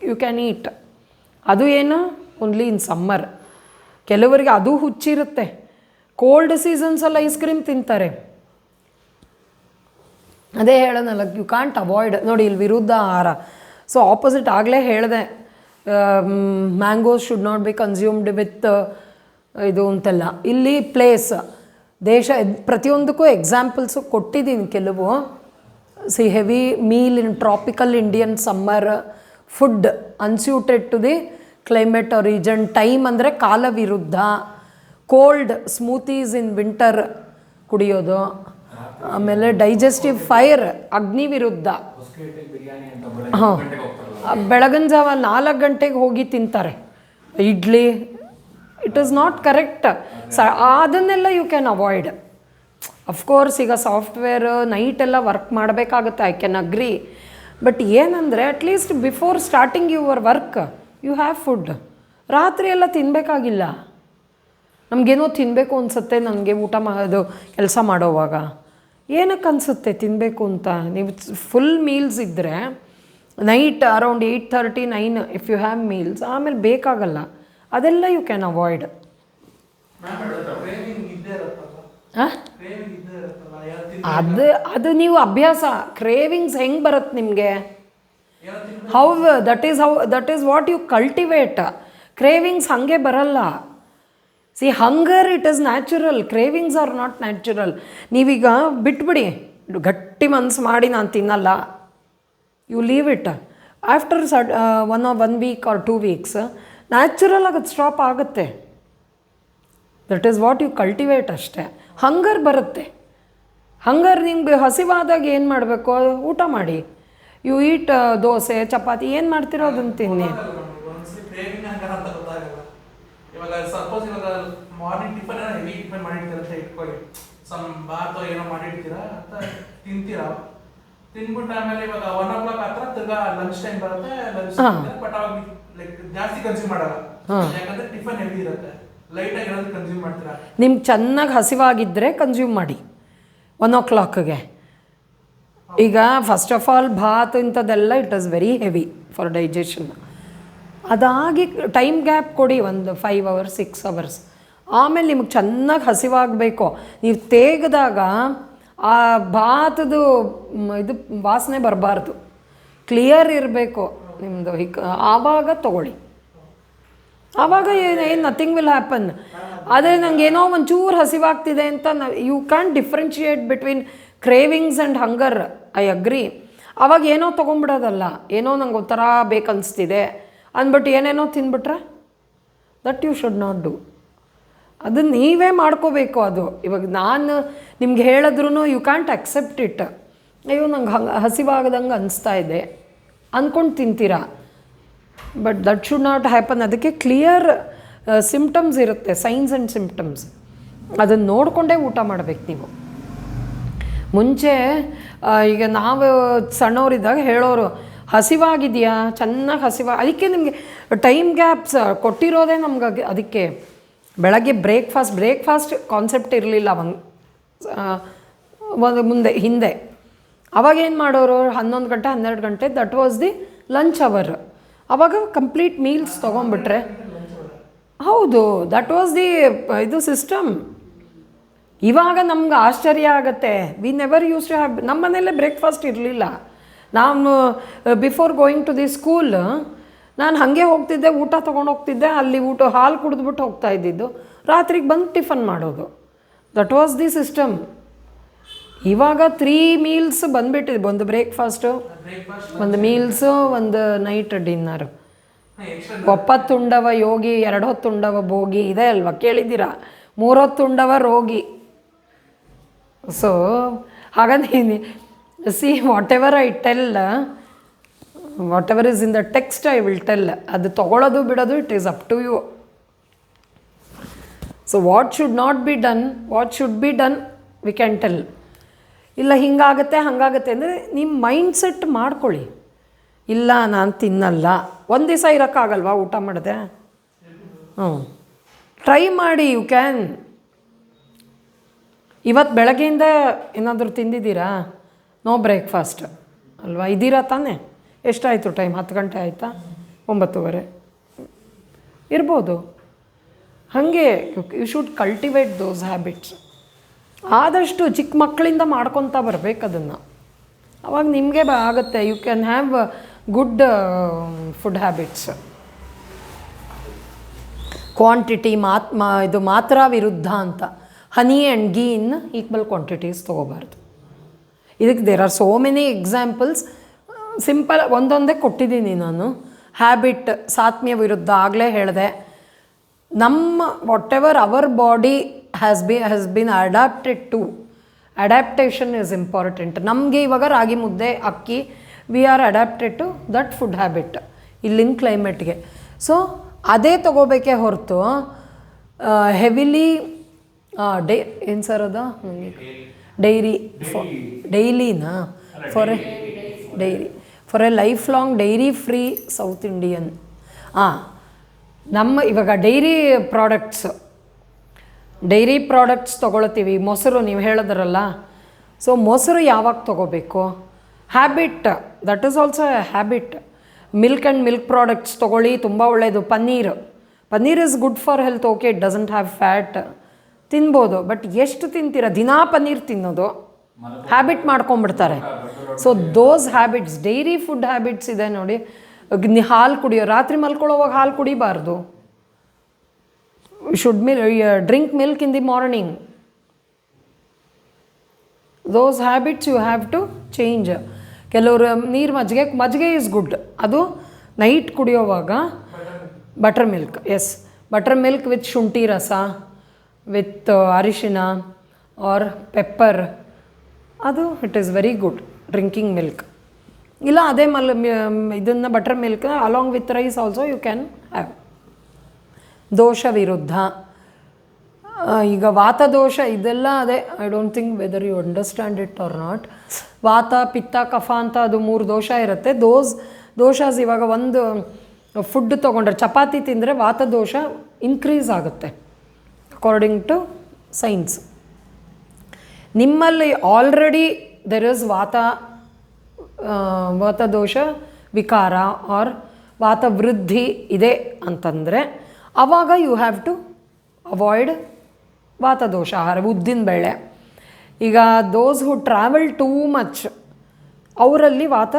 ಯು ಕ್ಯಾನ್ ಈಟ್. ಅದು ಏನು, ಓನ್ಲಿ ಇನ್ ಸಮ್ಮರ್. ಕೆಲವರಿಗೆ ಅದು ಹುಚ್ಚಿರುತ್ತೆ, ಕೋಲ್ಡ್ ಸೀಸನ್ಸಲ್ಲಿ ಐಸ್ ಕ್ರೀಮ್ ತಿಂತಾರೆ. ಅದೇ ಹೇಳೋನಲ್ಲ, ಯು ಕಾಂಟ್ ಅವಾಯ್ಡ್. ನೋಡಿ ಇಲ್ಲಿ ವಿರುದ್ಧ ಆಹಾರ. ಸೊ ಆಪೋಸಿಟ್ ಆಗಲೇ ಹೇಳಿದೆ, mangoes should not be consumed with ಇದು ಅಂತೆಲ್ಲ. ಇಲ್ಲಿ ಪ್ಲೇಸ್, ದೇಶ, ಪ್ರತಿಯೊಂದಕ್ಕೂ ಎಕ್ಸಾಂಪಲ್ಸು ಕೊಟ್ಟಿದ್ದೀನಿ ಕೆಲವು. Heavy meal in tropical Indian summer, food unsuited to the climate or region, time ಅಂದರೆ ಕಾಲ ವಿರುದ್ಧ, ಕೋಲ್ಡ್ ಸ್ಮೂತೀಸ್ ಇನ್ ವಿಂಟರ್ ಕುಡಿಯೋದು, ಆಮೇಲೆ ಡೈಜೆಸ್ಟಿವ್ ಫೈರ್ ಅಗ್ನಿ ವಿರುದ್ಧ. ಹಾಂ, ಬೆಳಗಿನ ಜಾವ 4 ಗಂಟೆಗೆ ಹೋಗಿ ತಿಂತಾರೆ idli. It is not correct. ಅದನ್ನೆಲ್ಲ ಯು ಕ್ಯಾನ್ ಅವಾಯ್ಡ್. ಅಫ್ಕೋರ್ಸ್ ಈಗ ಸಾಫ್ಟ್ವೇರ್ ನೈಟೆಲ್ಲ ವರ್ಕ್ ಮಾಡಬೇಕಾಗುತ್ತೆ, ಐ ಕ್ಯಾನ್ ಅಗ್ರಿ. ಬಟ್ ಏನಂದರೆ, at least before starting your work you have food. ರಾತ್ರಿ ಎಲ್ಲ ತಿನ್ನಬೇಕಾಗಿಲ್ಲ. ನಮಗೇನೋ ತಿನ್ನಬೇಕು ಅನಿಸುತ್ತೆ, ನನಗೆ ಊಟ ಮಾಡೋದು ಕೆಲಸ ಮಾಡೋವಾಗ ಏನಕ್ಕೆ ಅನಿಸುತ್ತೆ ತಿನ್ನಬೇಕು ಅಂತ. ನೀವು ಫುಲ್ ಮೀಲ್ಸ್ ಇದ್ದರೆ night around 8:30-9 if you have meals, ಆಮೇಲೆ ಬೇಕಾಗಲ್ಲ. ಅದೆಲ್ಲ ಯು ಕ್ಯಾನ್ ಅವಾಯ್ಡ್. ಅದು ನೀವು ಅಭ್ಯಾಸ. ಕ್ರೇವಿಂಗ್ಸ್ ಹೆಂಗೆ ಬರುತ್ತೆ ನಿಮಗೆ? That is what you cultivate. Cravings ಹಾಗೆ ಬರಲ್ಲ. See, hunger it is natural, cravings are not natural. ನೀವೀಗ ಬಿಟ್ಬಿಡಿ, ಗಟ್ಟಿ ಮನಸ್ಸು ಮಾಡಿ ನಾನು ತಿನ್ನಲ್ಲ, you leave it. After 1 week or 2 weeks natural ಆಗಿ ಅದು ಸ್ಟಾಪ್ ಆಗುತ್ತೆ. That is what you cultivate ಅಷ್ಟೇ. ಹಂಗರ್ ಬರುತ್ತೆ. ಹಂಗರ್ ನಿಮ್ಗೆ ಹಸಿವಾದಾಗ ಏನು ಮಾಡಬೇಕು? ಊಟ ಮಾಡಿ. ಯು ಈಟ್ ದೋಸೆ, ಚಪಾತಿ, ಏನು ಮಾಡ್ತಿರೋ ಅದನ್ನು ತಿನ್ನಿ. ಇವಾಗ ಸಪೋಸ್ ಇವಾಗ ಮಾರ್ನಿಂಗ್ ಟಿಫನ್ ಹೆವಿ ಟಿಫನ್ ಮಾಡಿರ್ತೀರ ಅಂತ ಇಟ್ಕೊಳ್ಳಿ, ಬಾತ್ ಏನೋ ಮಾಡಿರ್ತೀರಾ ಅಂತ ತಿಂತೀರಾ. ತಿನ್ಬಿಟ್ಟು ಆಮೇಲೆ ಇವಾಗ 1 o'clock ಹತ್ರ ತಿರ್ಗಾ ಲಂಚ್ ಟೈಮ್ ಬರುತ್ತೆ. ಬಟ್ ಅವಾಗ ಲೈಕ್ ಜಾಸ್ತಿ ಕನ್ಸ್ಯೂಮ್ ಮಾಡಲ್ಲ, ಯಾಕಂದ್ರೆ ಟಿಫನ್ ಹೆವಿ ಇರುತ್ತೆ. ಲೈಟ್ ಆಗಿ ಏನಾದ್ರು ಕನ್ಸ್ಯೂಮ್ ಮಾಡ್ತೀರಾ. ನಿಮ್ಗೆ ಚೆನ್ನಾಗಿ ಹಸಿವಾಗಿದ್ದರೆ ಕನ್ಸ್ಯೂಮ್ ಮಾಡಿ 1 o'clockಗೆ. ಈಗ ಫಸ್ಟ್ ಆಫ್ ಆಲ್ ಭಾತ್ ಇಂಥದ್ದೆಲ್ಲ it is very heavy for digestion. ಅದಾಗಿ ಟೈಮ್ ಗ್ಯಾಪ್ ಕೊಡಿ, ಒಂದು 5 hours 6 hours. ಆಮೇಲೆ ನಿಮಗೆ ಚೆನ್ನಾಗಿ ಹಸಿವಾಗಬೇಕು. ನೀವು ತೇಗದಾಗ ಆ ಭಾತದು ಇದು ವಾಸನೆ ಬರಬಾರ್ದು, ಕ್ಲಿಯರ್ ಇರಬೇಕು ನಿಮ್ಮದು. ಆವಾಗ ತೊಗೊಳ್ಳಿ, ಆವಾಗ ಏನು ನಥಿಂಗ್ ವಿಲ್ ಹ್ಯಾಪನ್. ಆದರೆ ನನಗೇನೋ ಒಂಚೂರು ಹಸಿವಾಗ್ತಿದೆ ಅಂತ you can differentiate between cravings and hunger. I agree. ಆವಾಗ ಏನೋ ತೊಗೊಂಬಿಡೋದಲ್ಲ, ಏನೋ ನಂಗೆ ಒಂಥರ ಬೇಕನ್ನಿಸ್ತಿದೆ ಅಂದ್ಬಿಟ್ಟು ಏನೇನೋ ತಿನ್ಬಿಟ್ರೆ that you should not do. ಅದನ್ನು ನೀವೇ ಮಾಡ್ಕೋಬೇಕು. ಅದು ಇವಾಗ ನಾನು ನಿಮ್ಗೆ ಹೇಳಿದ್ರೂ ಯು ಕ್ಯಾಂಟ್ ಅಕ್ಸೆಪ್ಟ್ ಇಟ್. ಅಯ್ಯೋ ನಂಗೆ ಹಸಿವಾಗದಂಗೆ ಅನಿಸ್ತಾ ಇದೆ ಅಂದ್ಕೊಂಡು ತಿಂತೀರಾ. But that should not happen. ಅದಕ್ಕೆ ಕ್ಲಿಯರ್ ಸಿಮ್ಟಮ್ಸ್ ಇರುತ್ತೆ, ಸೈನ್ಸ್ ಆ್ಯಂಡ್ ಸಿಮ್ಟಮ್ಸ್. ಅದನ್ನು ನೋಡಿಕೊಂಡೇ ಊಟ ಮಾಡಬೇಕು ನೀವು. ಮುಂಚೆ ಈಗ ನಾವು ಸಣ್ಣವರಿದ್ದಾಗ ಹೇಳೋರು, ಹಸಿವಾಗಿದೆಯಾ, ಚೆನ್ನಾಗಿ ಅದಕ್ಕೆ ನಿಮಗೆ ಟೈಮ್ ಗ್ಯಾಪ್ಸ್ ಕೊಟ್ಟಿರೋದೇ ನಮ್ಗೆ. ಅದಕ್ಕೆ ಬೆಳಗ್ಗೆ ಬ್ರೇಕ್ಫಾಸ್ಟ್ ಕಾನ್ಸೆಪ್ಟ್ ಇರಲಿಲ್ಲ ಒಂದು ಹಿಂದೆ. ಅವಾಗೇನು ಮಾಡೋರು, 11 ಗಂಟೆ 12 ಗಂಟೆ that was the lunch hour. ಆವಾಗ ಕಂಪ್ಲೀಟ್ ಮೀಲ್ಸ್ ತೊಗೊಂಬಿಟ್ರೆ ಹೌದು, ದಟ್ ವಾಸ್ ದಿ ಇದು ಸಿಸ್ಟಮ್. ಇವಾಗ ನಮ್ಗೆ ಆಶ್ಚರ್ಯ ಆಗುತ್ತೆ. We never use to have, ನಮ್ಮ ಮನೇಲೆ ಬ್ರೇಕ್ಫಾಸ್ಟ್ ಇರಲಿಲ್ಲ. ನಾನು before going to the school ನಾನು ಹಾಗೆ ಹೋಗ್ತಿದ್ದೆ, ಊಟ ತೊಗೊಂಡು ಹೋಗ್ತಿದ್ದೆ, ಅಲ್ಲಿ ಹಾಲು ಕುಡಿದ್ಬಿಟ್ಟು ಹೋಗ್ತಾ ಇದ್ದಿದ್ದು, ರಾತ್ರಿಗೆ ಬಂದು ಟಿಫನ್ ಮಾಡೋದು. That was the system. ಇವಾಗ 3 ಮೀಲ್ಸ್ ಬಂದುಬಿಟ್ಟಿದೆ. ಒಂದು ಬ್ರೇಕ್ಫಾಸ್ಟು, ಒಂದು ಮೀಲ್ಸು, ಒಂದು ನೈಟ್ ಡಿನ್ನರು. ಒಪ್ಪತ್ತುಂಡವ ಯೋಗಿ, 2 ಹೊತ್ತುಂಡವ ಭೋಗಿ ಇದೆ ಅಲ್ವಾ, ಕೇಳಿದ್ದೀರಾ? 3 ಹೊತ್ತುಂಡವ ರೋಗಿ. ಸೊ ಹಾಗಂದ್ರೆ see, whatever I tell, whatever is in the text I will tell. ಅದು ತೊಗೊಳ್ಳೋದು ಬಿಡೋದು it is up to you. So what should not be done, what should be done we can tell. ಇಲ್ಲ ಹಿಂಗಾಗುತ್ತೆ ಹಾಗಾಗುತ್ತೆ ಅಂದರೆ ನಿಮ್ಮ ಮೈಂಡ್ ಸೆಟ್ ಮಾಡ್ಕೊಳ್ಳಿ. ಇಲ್ಲ ನಾನು ತಿನ್ನಲ್ಲ, ಒಂದು ದಿವಸ ಇರೋಕ್ಕಾಗಲ್ವಾ ಊಟ ಮಾಡಿದೆ? ಟ್ರೈ ಮಾಡಿ, ಯು ಕ್ಯಾನ್. ಇವತ್ತು ಬೆಳಗ್ಗೆಯಿಂದ ಏನಾದರೂ ತಿಂದಿದ್ದೀರಾ? ನೋ ಬ್ರೇಕ್ಫಾಸ್ಟ್ ಅಲ್ವಾ, ಇದ್ದೀರಾ ತಾನೇ? ಎಷ್ಟಾಯಿತು ಟೈಮ್? 10 ಗಂಟೆ ಆಯಿತಾ? 9:15 ಇರ್ಬೋದು. ಹಾಗೆ you should cultivate those habits. ಆದಷ್ಟು ಚಿಕ್ಕ ಮಕ್ಕಳಿಂದ ಮಾಡ್ಕೊತಾ ಬರಬೇಕು ಅದನ್ನು. ಅವಾಗ ನಿಮಗೆ ಆಗುತ್ತೆ. You can have good food habits. Quantity ಇದು ಮಾತ್ರ ವಿರುದ್ಧ ಅಂತ. Honey and ghee in equal quantities ತೊಗೋಬಾರ್ದು. ಇದಕ್ಕೆ there are so many examples. Simple ಒಂದೊಂದೇ ಕೊಟ್ಟಿದ್ದೀನಿ ನಾನು. ಹ್ಯಾಬಿಟ್, ಸಾತ್ಮ್ಯ ವಿರುದ್ಧ ಆಗಲೇ ಹೇಳಿದೆ. ನಮ್ಮ whatever our body has been adapted to, adaptation is important. ನಮಗೆ ಇವಾಗ ರಾಗಿ ಮುದ್ದೆ, ಅಕ್ಕಿ, we R adapted to that food habit ಇಲ್ಲಿನ ಕ್ಲೈಮೇಟ್ಗೆ. ಸೊ ಅದೇ ತೊಗೋಬೇಕೇ ಹೊರತು ಹೆವಿಲಿ ಏನು ಸರ್ ಅದು ಡೈಲಿನಾ for a life long dairy free South Indian. ನಮ್ಮ ಇವಾಗ ಡೈರಿ ಪ್ರಾಡಕ್ಟ್ಸ್ ತೊಗೊಳ್ತೀವಿ. ಮೊಸರು ನೀವು ಹೇಳಿದ್ರಲ್ಲ, ಸೊ ಮೊಸರು ಯಾವಾಗ ತೊಗೋಬೇಕು? Habit, that is also a habit. Milk and milk products ತೊಗೊಳ್ಳಿ, ತುಂಬ ಒಳ್ಳೆಯದು. Paneer is good for health. Okay, it doesn't have fat, ತಿನ್ಬೋದು. ಬಟ್ ಎಷ್ಟು ತಿಂತೀರ? ದಿನಾ ಪನ್ನೀರ್ ತಿನ್ನೋದು ಹ್ಯಾಬಿಟ್ ಮಾಡ್ಕೊಂಬಿಡ್ತಾರೆ. So those habits, dairy food habits ಇದೆ ನೋಡಿ. ಹಾಲು ಕುಡಿಯೋ, ರಾತ್ರಿ ಮಲ್ಕೊಳ್ಳೋವಾಗ ಹಾಲು ಕುಡಿಬಾರ್ದು. Should drink milk in the morning. Those habits you have to change. ಕೆಲವರು ನೀರು ಮಜ್ಜಿಗೆ ಈಸ್ ಗುಡ್, ಅದು night ಕುಡಿಯೋವಾಗ butter milk, yes, buttermilk with ಶುಂಠಿ ರಸ, ವಿತ್ ಅರಿಶಿನ ಆರ್ ಪೆಪ್ಪರ್, ಅದು it is very good drinking milk. ಇಲ್ಲ ಅದೇ ಇದನ್ನು buttermilk along with rice also you can have. ದೋಷ ವಿರುದ್ಧ, ಈಗ ವಾತದೋಷ ಇದೆಲ್ಲ ಅದೇ. I don't think whether you understand it or not. ವಾತ, ಪಿತ್ತ, ಕಫ ಅಂತ ಅದು 3 ದೋಷ ಇರುತ್ತೆ. ದೋಷಾಸ್ ಇವಾಗ ಒಂದು ಫುಡ್ ತೊಗೊಂಡ್ರೆ, ಚಪಾತಿ ತಿಂದರೆ ವಾತದೋಷ ಇನ್ಕ್ರೀಸ್ ಆಗುತ್ತೆ ಅಕಾರ್ಡಿಂಗ್ ಟು ಸೈನ್ಸ್. ನಿಮ್ಮಲ್ಲಿ ಆಲ್ರೆಡಿ ದೆರ್ ಇಸ್ ವಾತದೋಷ ವಿಕಾರ ಆರ್ ವಾತವೃದ್ಧಿ ಇದೆ ಅಂತಂದರೆ ಆವಾಗ ಯು ಹ್ಯಾವ್ ಟು ಅವಾಯ್ಡ್ ವಾತದೋಷ ಆಹಾರ. ಉದ್ದಿನ ಬೇಳೆ, ಈಗ ದೋಸ್ ಹು ಟ್ರಾವೆಲ್ ಟೂ ಮಚ್ ಅವರಲ್ಲಿ ವಾತ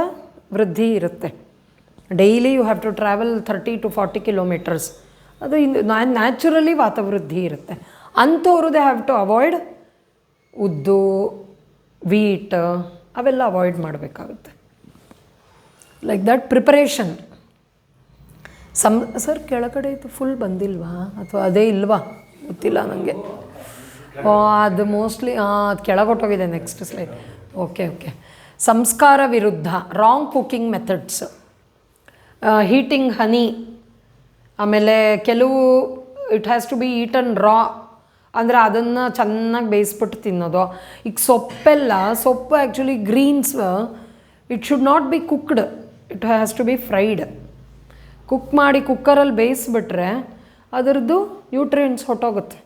ವೃದ್ಧಿ ಇರುತ್ತೆ. Daily you have to travel 30 to 40 kilometers. ಅದು ನ್ಯಾಚುರಲಿ ವಾತವೃದ್ಧಿ ಇರುತ್ತೆ. ಅಂಥವ್ರು ದೇ ಹ್ಯಾವ್ ಟು ಅವಾಯ್ಡ್ ಉದ್ದು, ವೀಟ್, ಅವೆಲ್ಲ ಅವಾಯ್ಡ್ ಮಾಡಬೇಕಾಗುತ್ತೆ. Like that preparation. ಸರ್ ಕೆಳಗಡೆ ಇದು ಫುಲ್ ಬಂದಿಲ್ವಾ ಅಥವಾ ಅದೇ ಇಲ್ವಾ ಗೊತ್ತಿಲ್ಲ ನನಗೆ. ಅದು ಮೋಸ್ಟ್ಲಿ ಅದು ಕೆಳಗೊಟ್ಟೋಗಿದೆ. Next slide. ಓಕೆ. ಸಂಸ್ಕಾರ ವಿರುದ್ಧ, wrong cooking methods, heating honey, ಆಮೇಲೆ ಕೆಲವು it has to be eaten raw, ಅಂದರೆ ಅದನ್ನು ಚೆನ್ನಾಗಿ ಬೇಯಿಸ್ಬಿಟ್ಟು ತಿನ್ನೋದು. ಈಗ ಸೊಪ್ಪು actually greens it should not be cooked, it has to be fried. Cook ಮಾಡಿ ಕುಕ್ಕರಲ್ಲಿ ಬೇಯಿಸ್ಬಿಟ್ರೆ ಅದರದ್ದು ನ್ಯೂಟ್ರಿಯೆಂಟ್ಸ್ ಹೊಟ್ಟೋಗುತ್ತೆ.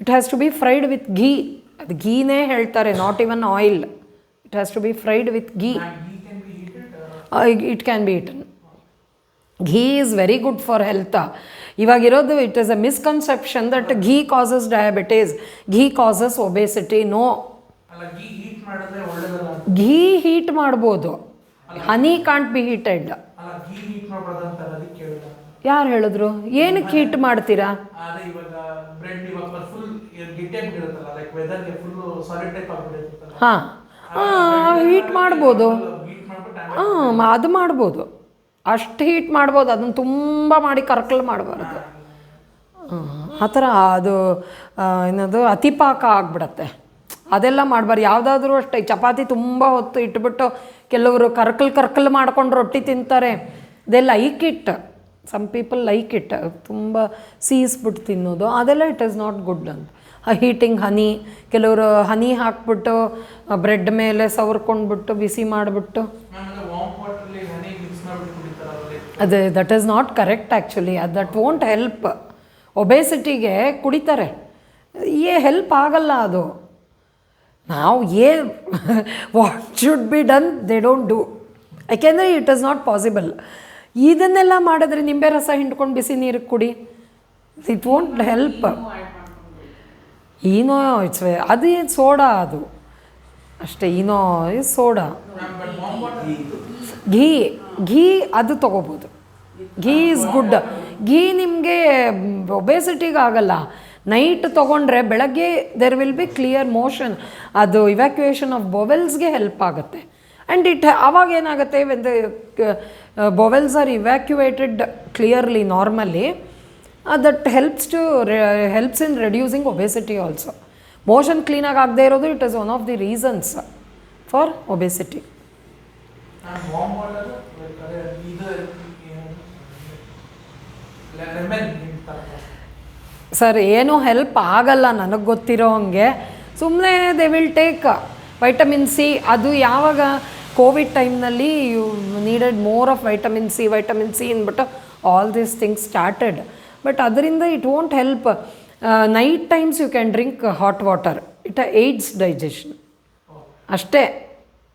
It has to be fried with ghee. ಅದು ಘೀನೇ ಹೇಳ್ತಾರೆ, not even oil. It has to be fried with ghee. It can be eaten. Ghee is very good for health. ಇವಾಗಿರೋದು it is a misconception that ghee causes diabetes, ghee causes obesity. No, ಅಲ್ಲ ಘೀ ಹೀಟ್ ಮಾಡಿದ್ರೆ ಒಳ್ಳೇದಲ್ಲ. ಘೀ ಹೀಟ್ ಮಾಡ್ಬೋದು, ಹನಿ ಕಾಂಟ್ ಬಿ ಹೀಟೆಡ್. ಅಲ್ಲ ಘೀ ಹೀಟ್ ಮಾಡ್ಬಾರ್ದು ಅಂತ ಅದಕ್ಕೆ ಕೇಳಿದ. ಯಾರು ಹೇಳಿದ್ರು? ಏನಕ್ಕೆ ಹೀಟ್ ಮಾಡ್ತೀರಾ? ಅದೇ ಇವಾಗ ಬ್ರೆಡ್ ಇವಾಗ ಫುಲ್ ಗಿಟ್ಟಿಯಾಗಿರುತ್ತಲ್ಲ, ಲೈಕ್ ವೆದರ್ಗೆ ಫುಲ್ ಸಾಲಿಡ್ ಟೈಪ್ ಆಗಿಬಿಟ್ಟಿರುತ್ತಲ್ಲ. ಹಾಂ, ಹೀಟ್ ಮಾಡ್ಬೋದು. ಹೀಟ್ ಮಾಡ್ಬಿಟ್ಟು ಅದು ಮಾಡ್ಬೋದು, ಅಷ್ಟು ಹೀಟ್ ಮಾಡ್ಬೋದು. ಅದನ್ನು ತುಂಬ ಮಾಡಿ ಕರ್ಕಲ್ ಮಾಡಬಾರ್ದು. ಆ ಥರ ಅದು ಏನದು ಅತಿಪಾಕ ಆಗಿಬಿಡತ್ತೆ. ಅದೆಲ್ಲ ಮಾಡಬಾರ್ದು. ಯಾವುದಾದ್ರೂ ಅಷ್ಟೇ, ಚಪಾತಿ ತುಂಬ ಹೊತ್ತು ಇಟ್ಬಿಟ್ಟು ಕೆಲವರು ಕರ್ಕಲ್ ಮಾಡ್ಕೊಂಡು ರೊಟ್ಟಿ ತಿಂತಾರೆ. They like it, some people like it. ತುಂಬ ಸೀಸ್ಬಿಟ್ಟು ತಿನ್ನೋದು ಅದೆಲ್ಲ ಇಟ್ ಈಸ್ ನಾಟ್ ಗುಡ್ ಅಂತ. ಹೀಟಿಂಗ್ ಹನಿ, ಕೆಲವರು ಹನಿ ಹಾಕ್ಬಿಟ್ಟು ಬ್ರೆಡ್ ಮೇಲೆ ಸವರ್ಕೊಂಡ್ಬಿಟ್ಟು ಬಿಸಿ ಮಾಡಿಬಿಟ್ಟು ಅದು that is not correct actually. ಅದು ದಟ್ ವೋಂಟ್ ಹೆಲ್ಪ್. ಒಬೆಸಿಟಿಗೆ ಕುಡಿತಾರೆ, ಹೆಲ್ಪ್ ಆಗಲ್ಲ ಅದು. ನಾವು what should be done they don't do. ಯಾಕೆಂದರೆ ಇಟ್ ಈಸ್ ನಾಟ್ ಪಾಸಿಬಲ್. ಇದನ್ನೆಲ್ಲ ಮಾಡಿದ್ರೆ ನಿಂಬೆ ರಸ ಹಿಂಡ್ಕೊಂಡು ಬಿಸಿ ನೀರಿಗೆ ಕುಡಿ, it won't help. Eno it's ಅದು ಏನು ಸೋಡಾ, ಅದು ಅಷ್ಟೇ. Eno is soda. ಘೀ ಅದು ತೊಗೋಬೋದು. ಘೀ ಈಸ್ ಗುಡ್. ಘೀ ನಿಮಗೆ ಒಬೆಸಿಟಿಗೆ ಆಗಲ್ಲ. ನೈಟ್ ತೊಗೊಂಡ್ರೆ ಬೆಳಗ್ಗೆ there will be clear motion, ಅದು ಇವ್ಯಾಕ್ಯುಯೇಷನ್ ಆಫ್ ಬೊವೆಲ್ಸ್ಗೆ ಹೆಲ್ಪ್ ಆಗುತ್ತೆ. ಆ್ಯಂಡ್ ಆವಾಗ ಏನಾಗುತ್ತೆ, when the bowels are evacuated clearly normally, that helps in reducing obesity also. Motion ಕ್ಲೀನಾಗಿ ಆಗದೆ ಇರೋದು it is one of the reasons for obesity. Sir ಏನೂ ಹೆಲ್ಪ್ ಆಗಲ್ಲ ನನಗೆ ಗೊತ್ತಿರೋ ಹಂಗೆ. ಸುಮ್ಮನೆ they will take vitamin C. ಅದು ಯಾವಾಗ ಕೋವಿಡ್ ಟೈಮ್ನಲ್ಲಿ you needed more of vitamin C ಅಂದ್ಬಿಟ್ಟು all these things started. But ಅದರಿಂದ it won't help. Night times you can drink hot water, it aids digestion ಅಷ್ಟೇ.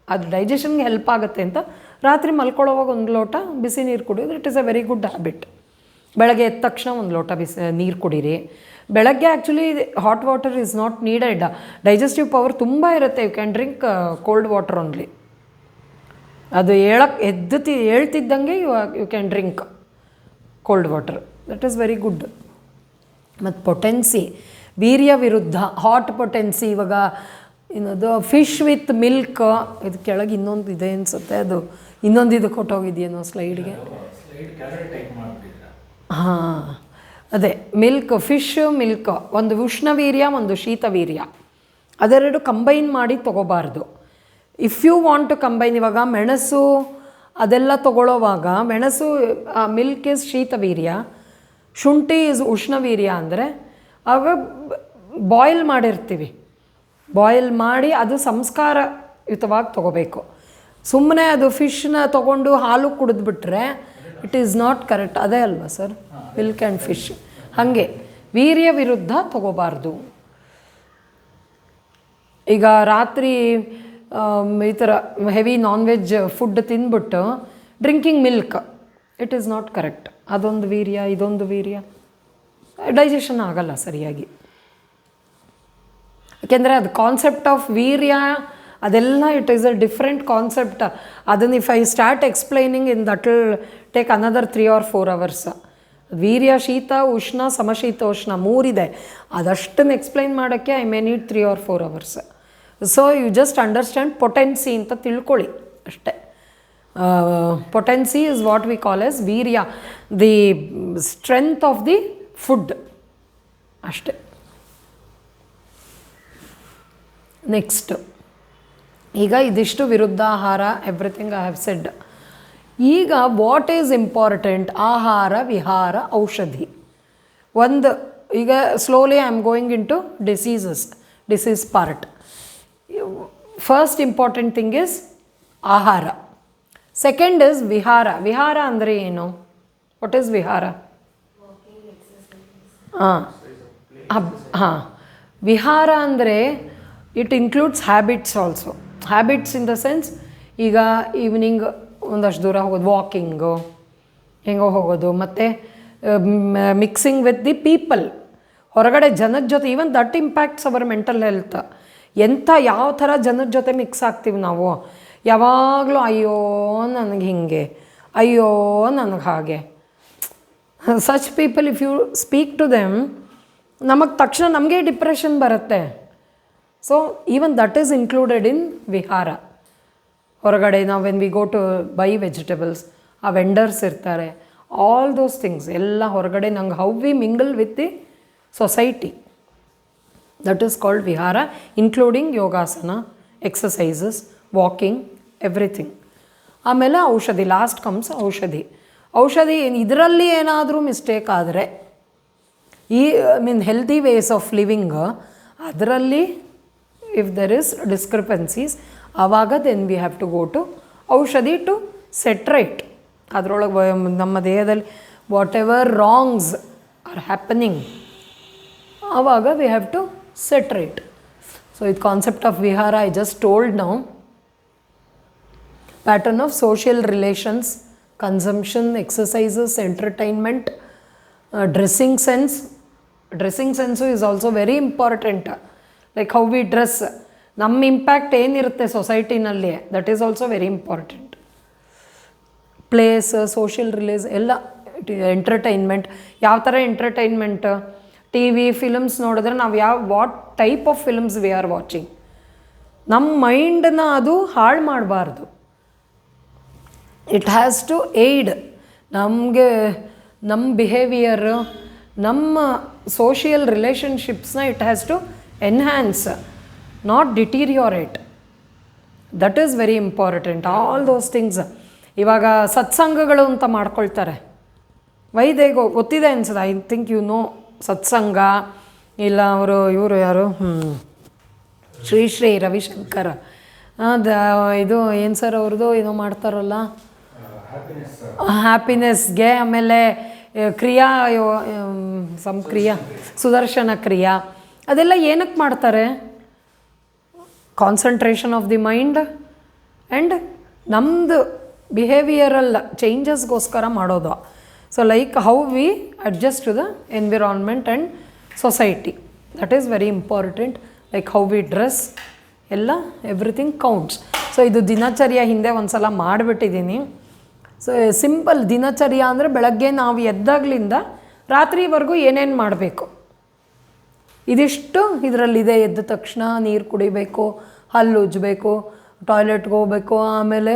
ಅದು ಡೈಜೆಷನ್ಗೆ ಹೆಲ್ಪ್ ಆಗುತ್ತೆ ಅಂತ ರಾತ್ರಿ ಮಲ್ಕೊಳ್ಳೋವಾಗ ಒಂದು ಲೋಟ ಬಿಸಿ ನೀರು ಕುಡಿಯೋದು it is a very good habit. ಬೆಳಗ್ಗೆ ಎದ್ದ ತಕ್ಷಣ ಒಂದು ಲೋಟ ನೀರು ಕುಡೀರಿ. ಬೆಳಗ್ಗೆ actually hot water is not needed. Digestive power ತುಂಬ ಇರುತ್ತೆ. You can drink cold water only. ಅದು ಹೇಳ್ತಿದ್ದಂಗೆ you can drink cold water, that is very good. ಮತ್ತು ಪೊಟೆನ್ಸಿ, ವೀರ್ಯ ವಿರುದ್ಧ, ಹಾಟ್ ಪೊಟೆನ್ಸಿ. ಇವಾಗ ಏನದು ಫಿಶ್ ವಿತ್ ಮಿಲ್ಕ್, ಇದು ಕೆಳಗೆ ಇನ್ನೊಂದು ಇದೆ ಅನಿಸುತ್ತೆ, ಅದು ಇನ್ನೊಂದು ಇದು ಕೊಟ್ಟೋಗಿದೆಯೇನೋ ಸ್ಲೈಡ್ಗೆ. ಹಾಂ, ಅದೇ ಮಿಲ್ಕ್, ಫಿಶ್ ಮಿಲ್ಕ್, ಒಂದು ಉಷ್ಣವೀರ್ಯ ಒಂದು ಶೀತವೀರ್ಯ, ಅದೆರಡು ಕಂಬೈನ್ ಮಾಡಿ ತೊಗೋಬಾರ್ದು. If you want to combine, ಇವಾಗ ಮೆಣಸು ಅದೆಲ್ಲ ತೊಗೊಳ್ಳೋವಾಗ ಮೆಣಸು ಮಿಲ್ಕ್ ಈಸ್ ಶೀತವೀರ್ಯ, ಶುಂಠಿ ಈಸ್ ಉಷ್ಣವೀರ್ಯ. ಅಂದರೆ ಆಗ ಬಾಯ್ಲ್ ಮಾಡಿರ್ತೀವಿ, ಬಾಯ್ಲ್ ಮಾಡಿ ಅದು ಸಂಸ್ಕಾರಯುತವಾಗಿ ತೊಗೋಬೇಕು. ಸುಮ್ಮನೆ ಅದು ಫಿಶ್ನ ತೊಗೊಂಡು ಹಾಲು ಕುಡಿದ್ಬಿಟ್ರೆ ಇಟ್ ಈಸ್ ನಾಟ್ ಕರೆಕ್ಟ್. ಅದೇ ಅಲ್ವಾ ಸರ್, ಮಿಲ್ಕ್ ಆ್ಯಂಡ್ ಫಿಶ್. ಹಾಗೆ ವೀರ್ಯ ವಿರುದ್ಧ ತೊಗೋಬಾರ್ದು. ಈಗ ರಾತ್ರಿ ಈ ಥರ ಹೆವಿ ನಾನ್ ವೆಜ್ ಫುಡ್ ತಿಂದ್ಬಿಟ್ಟು drinking milk, it is not correct. ಅದೊಂದು ವೀರ್ಯ, ಇದೊಂದು ವೀರ್ಯ, ಡೈಜೆಷನ್ ಆಗಲ್ಲ ಸರಿಯಾಗಿ. ಯಾಕೆಂದರೆ ಅದು ಕಾನ್ಸೆಪ್ಟ್ ಆಫ್ ವೀರ್ಯ ಅದೆಲ್ಲ it is a different concept. ಅದನ್ನು if I start explaining in that will take another 3 or 4 hours. ವೀರ್ಯ, ಶೀತ, ಉಷ್ಣ, ಸಮಶೀತೋಷ್ಣ ಮೂರಿದೆ. ಅದಷ್ಟನ್ನು ಎಕ್ಸ್ಪ್ಲೈನ್ ಮಾಡೋಕ್ಕೆ I may need 3 or 4 hours. So you just understand potency ಅಂತ ತಿಳ್ಕೊಳ್ಳಿ ಅಷ್ಟೇ. Potency is what we call as ವೀರ್ಯ, the strength of the food ಅಷ್ಟೆ. ನೆಕ್ಸ್ಟ್, ಈಗ ಇದಿಷ್ಟು ವಿರುದ್ಧಾಹಾರ, ಎವ್ರಿಥಿಂಗ್ ಐ ಹ್ಯಾವ್ ಸೆಡ್. ಈಗ ವಾಟ್ ಈಸ್ ಇಂಪಾರ್ಟೆಂಟ್? ಆಹಾರ, ವಿಹಾರ, ಔಷಧಿ. ಈಗ slowly I am going into disease part. First important thing is ಆಹಾರ. ಸೆಕೆಂಡ್ ಇಸ್ ವಿಹಾರ. ವಿಹಾರ ಅಂದರೆ ಏನು? ವಾಟ್ ಈಸ್ ವಿಹಾರ? ಹಾಂ, ವಿಹಾರ ಅಂದರೆ it includes habits also. Habits in the sense, ಈಗ ಈವ್ನಿಂಗ್ ಒಂದಷ್ಟು ದೂರ ಹೋಗೋದು, ವಾಕಿಂಗು, ಹೆಂಗೋ ಹೋಗೋದು, ಮತ್ತು ಮಿಕ್ಸಿಂಗ್ ವಿತ್ ದಿ ಪೀಪಲ್, ಹೊರಗಡೆ ಜನದ ಜೊತೆ, even that impacts our mental health. ಯಾವ ಥರ ಜನದ ಜೊತೆ ಮಿಕ್ಸ್ ಆಗ್ತೀವಿ ನಾವು, ಯಾವಾಗಲೂ ಅಯ್ಯೋ ನನಗೆ ಹಿಂಗೆ, ಅಯ್ಯೋ ನನಗೆ ಹಾಗೆ. Such people if you speak to them, ನಮಗೆ ತಕ್ಷಣ ನಮಗೆ ಡಿಪ್ರೆಷನ್ ಬರುತ್ತೆ. So even that is included in ವಿಹಾರ. ಹೊರಗಡೆ ನಾವು when we go to buy vegetables, ಆ ವೆಂಡರ್ಸ್ ಇರ್ತಾರೆ, ಆಲ್ ದೋಸ್ ಥಿಂಗ್ಸ್ ಎಲ್ಲ ಹೊರಗಡೆ. ನಂಗೆ how we mingle with the society, that is called ವಿಹಾರ, ಇನ್ಕ್ಲೂಡಿಂಗ್ ಯೋಗಾಸನ, ಎಕ್ಸಸೈಸಸ್, ವಾಕಿಂಗ್, ಎವ್ರಿಥಿಂಗ್. ಆಮೇಲೆ ಔಷಧಿ, ಲಾಸ್ಟ್ ಕಮ್ಸ್ ಔಷಧಿ. ಇದರಲ್ಲಿ ಏನಾದರೂ ಮಿಸ್ಟೇಕ್ ಆದರೆ, ಹೆಲ್ದಿ ವೇಸ್ ಆಫ್ ಲಿವಿಂಗ್, ಅದರಲ್ಲಿ ಇಫ್ ದೆರ್ ಇಸ್ ಡಿಸ್ಕ್ರಿಪೆನ್ಸೀಸ್, ಆವಾಗ then we have to go to ಔಷಧಿ ಟು ಸೆಟ್ ರೈಟ್. ಅದರೊಳಗೆ ನಮ್ಮ ದೇಹದಲ್ಲಿ whatever wrongs are happening, ಆವಾಗ we have to set right. So ಇದು ಕಾನ್ಸೆಪ್ಟ್ ಆಫ್ ವಿಹಾರ I just told now. Pattern of social relations, consumption, exercises, entertainment, dressing sense. Dressing sense is also very important, like how we dress, ನಮ್ಮ ಇಂಪ್ಯಾಕ್ಟ್ ಏನಿರುತ್ತೆ ಸೊಸೈಟಿನಲ್ಲಿ, that is also very important. Place, social relations ಎಲ್ಲ. ಎಂಟರ್ಟೈನ್ಮೆಂಟ್, ಯಾವ ಥರ ಎಂಟರ್ಟೈನ್ಮೆಂಟ್, ಟಿ ವಿ ಫಿಲಮ್ಸ್ ನೋಡಿದ್ರೆ ನಾವು what type of films we are watching. ನಮ್ಮ ಮೈಂಡನ್ನ ಅದು ಹಾಳು ಮಾಡಬಾರ್ದು. ಇಟ್ ಹ್ಯಾಸ್ ಟು ಏಡ್ ನಮಗೆ, ನಮ್ಮ ಬಿಹೇವಿಯರ್, ನಮ್ಮ ಸೋಷಿಯಲ್ ರಿಲೇಷನ್ಶಿಪ್ಸ್ನ it has to enhance, not deteriorate. That is very important. All those things. ಇವಾಗ ಸತ್ಸಂಗಗಳು ಅಂತ ಮಾಡ್ಕೊಳ್ತಾರೆ, ವೈದೇಗೋ ಗೊತ್ತಿದೆ ಅನ್ಸದ, I think you know satsang. ಇಲ್ಲ ಇವರು ಯಾರು, ಶ್ರೀ ರವಿಶಂಕರ್, ಇದು ಏನು ಸರ್ ಅವ್ರದ್ದು ಏನೋ ಮಾಡ್ತಾರಲ್ಲ, ಹ್ಯಾಪಿನೆಸ್ಗೆ. ಆಮೇಲೆ ಕ್ರಿಯಾ, ಸುದರ್ಶನ ಕ್ರಿಯಾ, ಅದೆಲ್ಲ ಏನಕ್ಕೆ ಮಾಡ್ತಾರೆ? Concentration of the mind and ನಮ್ಮದು ಬಿಹೇವಿಯರಲ್ ಚೇಂಜಸ್ಗೋಸ್ಕರ ಮಾಡೋದು. So like how we adjust to the environment and society, that is very important. Like how we dress ಎಲ್ಲ, ಎವ್ರಿಥಿಂಗ್ ಕೌಂಟ್ಸ್. ಸೊ ಇದು ದಿನಚರ್ಯ ಹಿಂದೆ ಒಂದು ಸಲ ಮಾಡಿಬಿಟ್ಟಿದ್ದೀನಿ. ಸೊ ಸಿಂಪಲ್ ದಿನಚರ್ಯ ಅಂದರೆ ಬೆಳಗ್ಗೆ ನಾವು ಎದ್ದಾಗಲಿಂದ ರಾತ್ರಿವರೆಗೂ ಏನೇನು ಮಾಡಬೇಕು, ಇದಿಷ್ಟು ಇದರಲ್ಲಿದೆ. ಎದ್ದ ತಕ್ಷಣ ನೀರು ಕುಡಿಬೇಕು, ಹಲ್ಲು ಉಜ್ಜಬೇಕು, ಟಾಯ್ಲೆಟ್ಗೆ ಹೋಗಬೇಕು, ಆಮೇಲೆ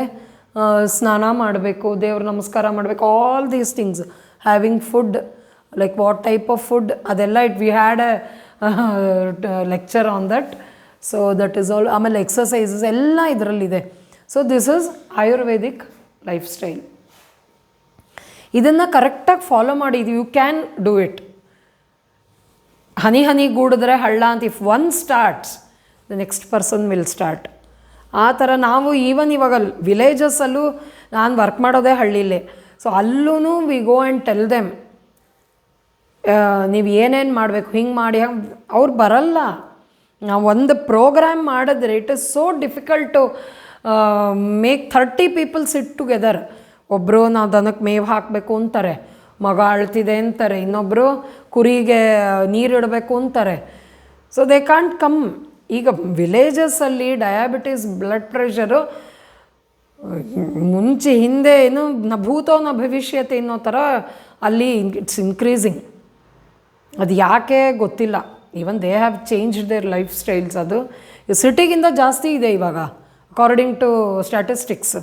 ಸ್ನಾನ ಮಾಡಬೇಕು, ದೇವ್ರ ನಮಸ್ಕಾರ ಮಾಡಬೇಕು, all these things. Having food, like what type of food, ಅದೆಲ್ಲ we had a lecture on that. So that is all. ಆಮೇಲೆ ಎಕ್ಸಸೈಸಸ್ ಎಲ್ಲ ಇದರಲ್ಲಿದೆ. So this is Ayurvedic life style. ಇದನ್ನು ಕರೆಕ್ಟಾಗಿ ಫಾಲೋ ಮಾಡಿ, ಯು ಕ್ಯಾನ್ ಡೂ ಇಟ್. ಹನಿ ಗೂಡಿದ್ರೆ ಹಳ್ಳ ಅಂತ. If one starts the next person will start. ಆ ಥರ ನಾವು ಇವಾಗ ವಿಲೇಜಸ್ಸಲ್ಲೂ, ನಾನು ವರ್ಕ್ ಮಾಡೋದೇ ಹಳ್ಳಿಲೇ. ಸೊ ಅಲ್ಲೂ we go and tell them, ನೀವು ಏನೇನು ಮಾಡಬೇಕು, ಹಿಂಗೆ ಮಾಡಿ. ಅವ್ರು ಬರಲ್ಲ. ನಾವು ಒಂದು ಪ್ರೋಗ್ರಾಮ್ ಮಾಡಿದ್ರೆ it is so difficult to make 30 people sit together. ಒಬ್ಬರು ನಾವು ದನಕ್ಕೆ ಮೇವು ಹಾಕಬೇಕು ಅಂತಾರೆ, ಮಗ ಅಳ್ತಿದೆ ಅಂತಾರೆ, ಇನ್ನೊಬ್ಬರು ಕುರಿಗೆ ನೀರಿಡಬೇಕು ಅಂತಾರೆ. So they can't come. ಈಗ ವಿಲೇಜಸ್ಸಲ್ಲಿ ಡಯಾಬಿಟೀಸ್, ಬ್ಲಡ್ ಪ್ರೆಷರು ಮುಂಚೆ ಹಿಂದೆ ಏನು ನ ಭೂತೋ ನ ಭವಿಷ್ಯತೆ ಅನ್ನೋ ಥರ ಅಲ್ಲಿ ಇಟ್ಸ್ ಇನ್ಕ್ರೀಸಿಂಗ್. ಅದು ಯಾಕೆ ಗೊತ್ತಿಲ್ಲ. Even they have changed their ಲೈಫ್ ಸ್ಟೈಲ್ಸ್. ಅದು ಸಿಟಿಗಿಂತ ಜಾಸ್ತಿ ಇದೆ ಇವಾಗ ಅಕಾರ್ಡಿಂಗ್ ಟು ಸ್ಟ್ಯಾಟಿಸ್ಟಿಕ್ಸ್.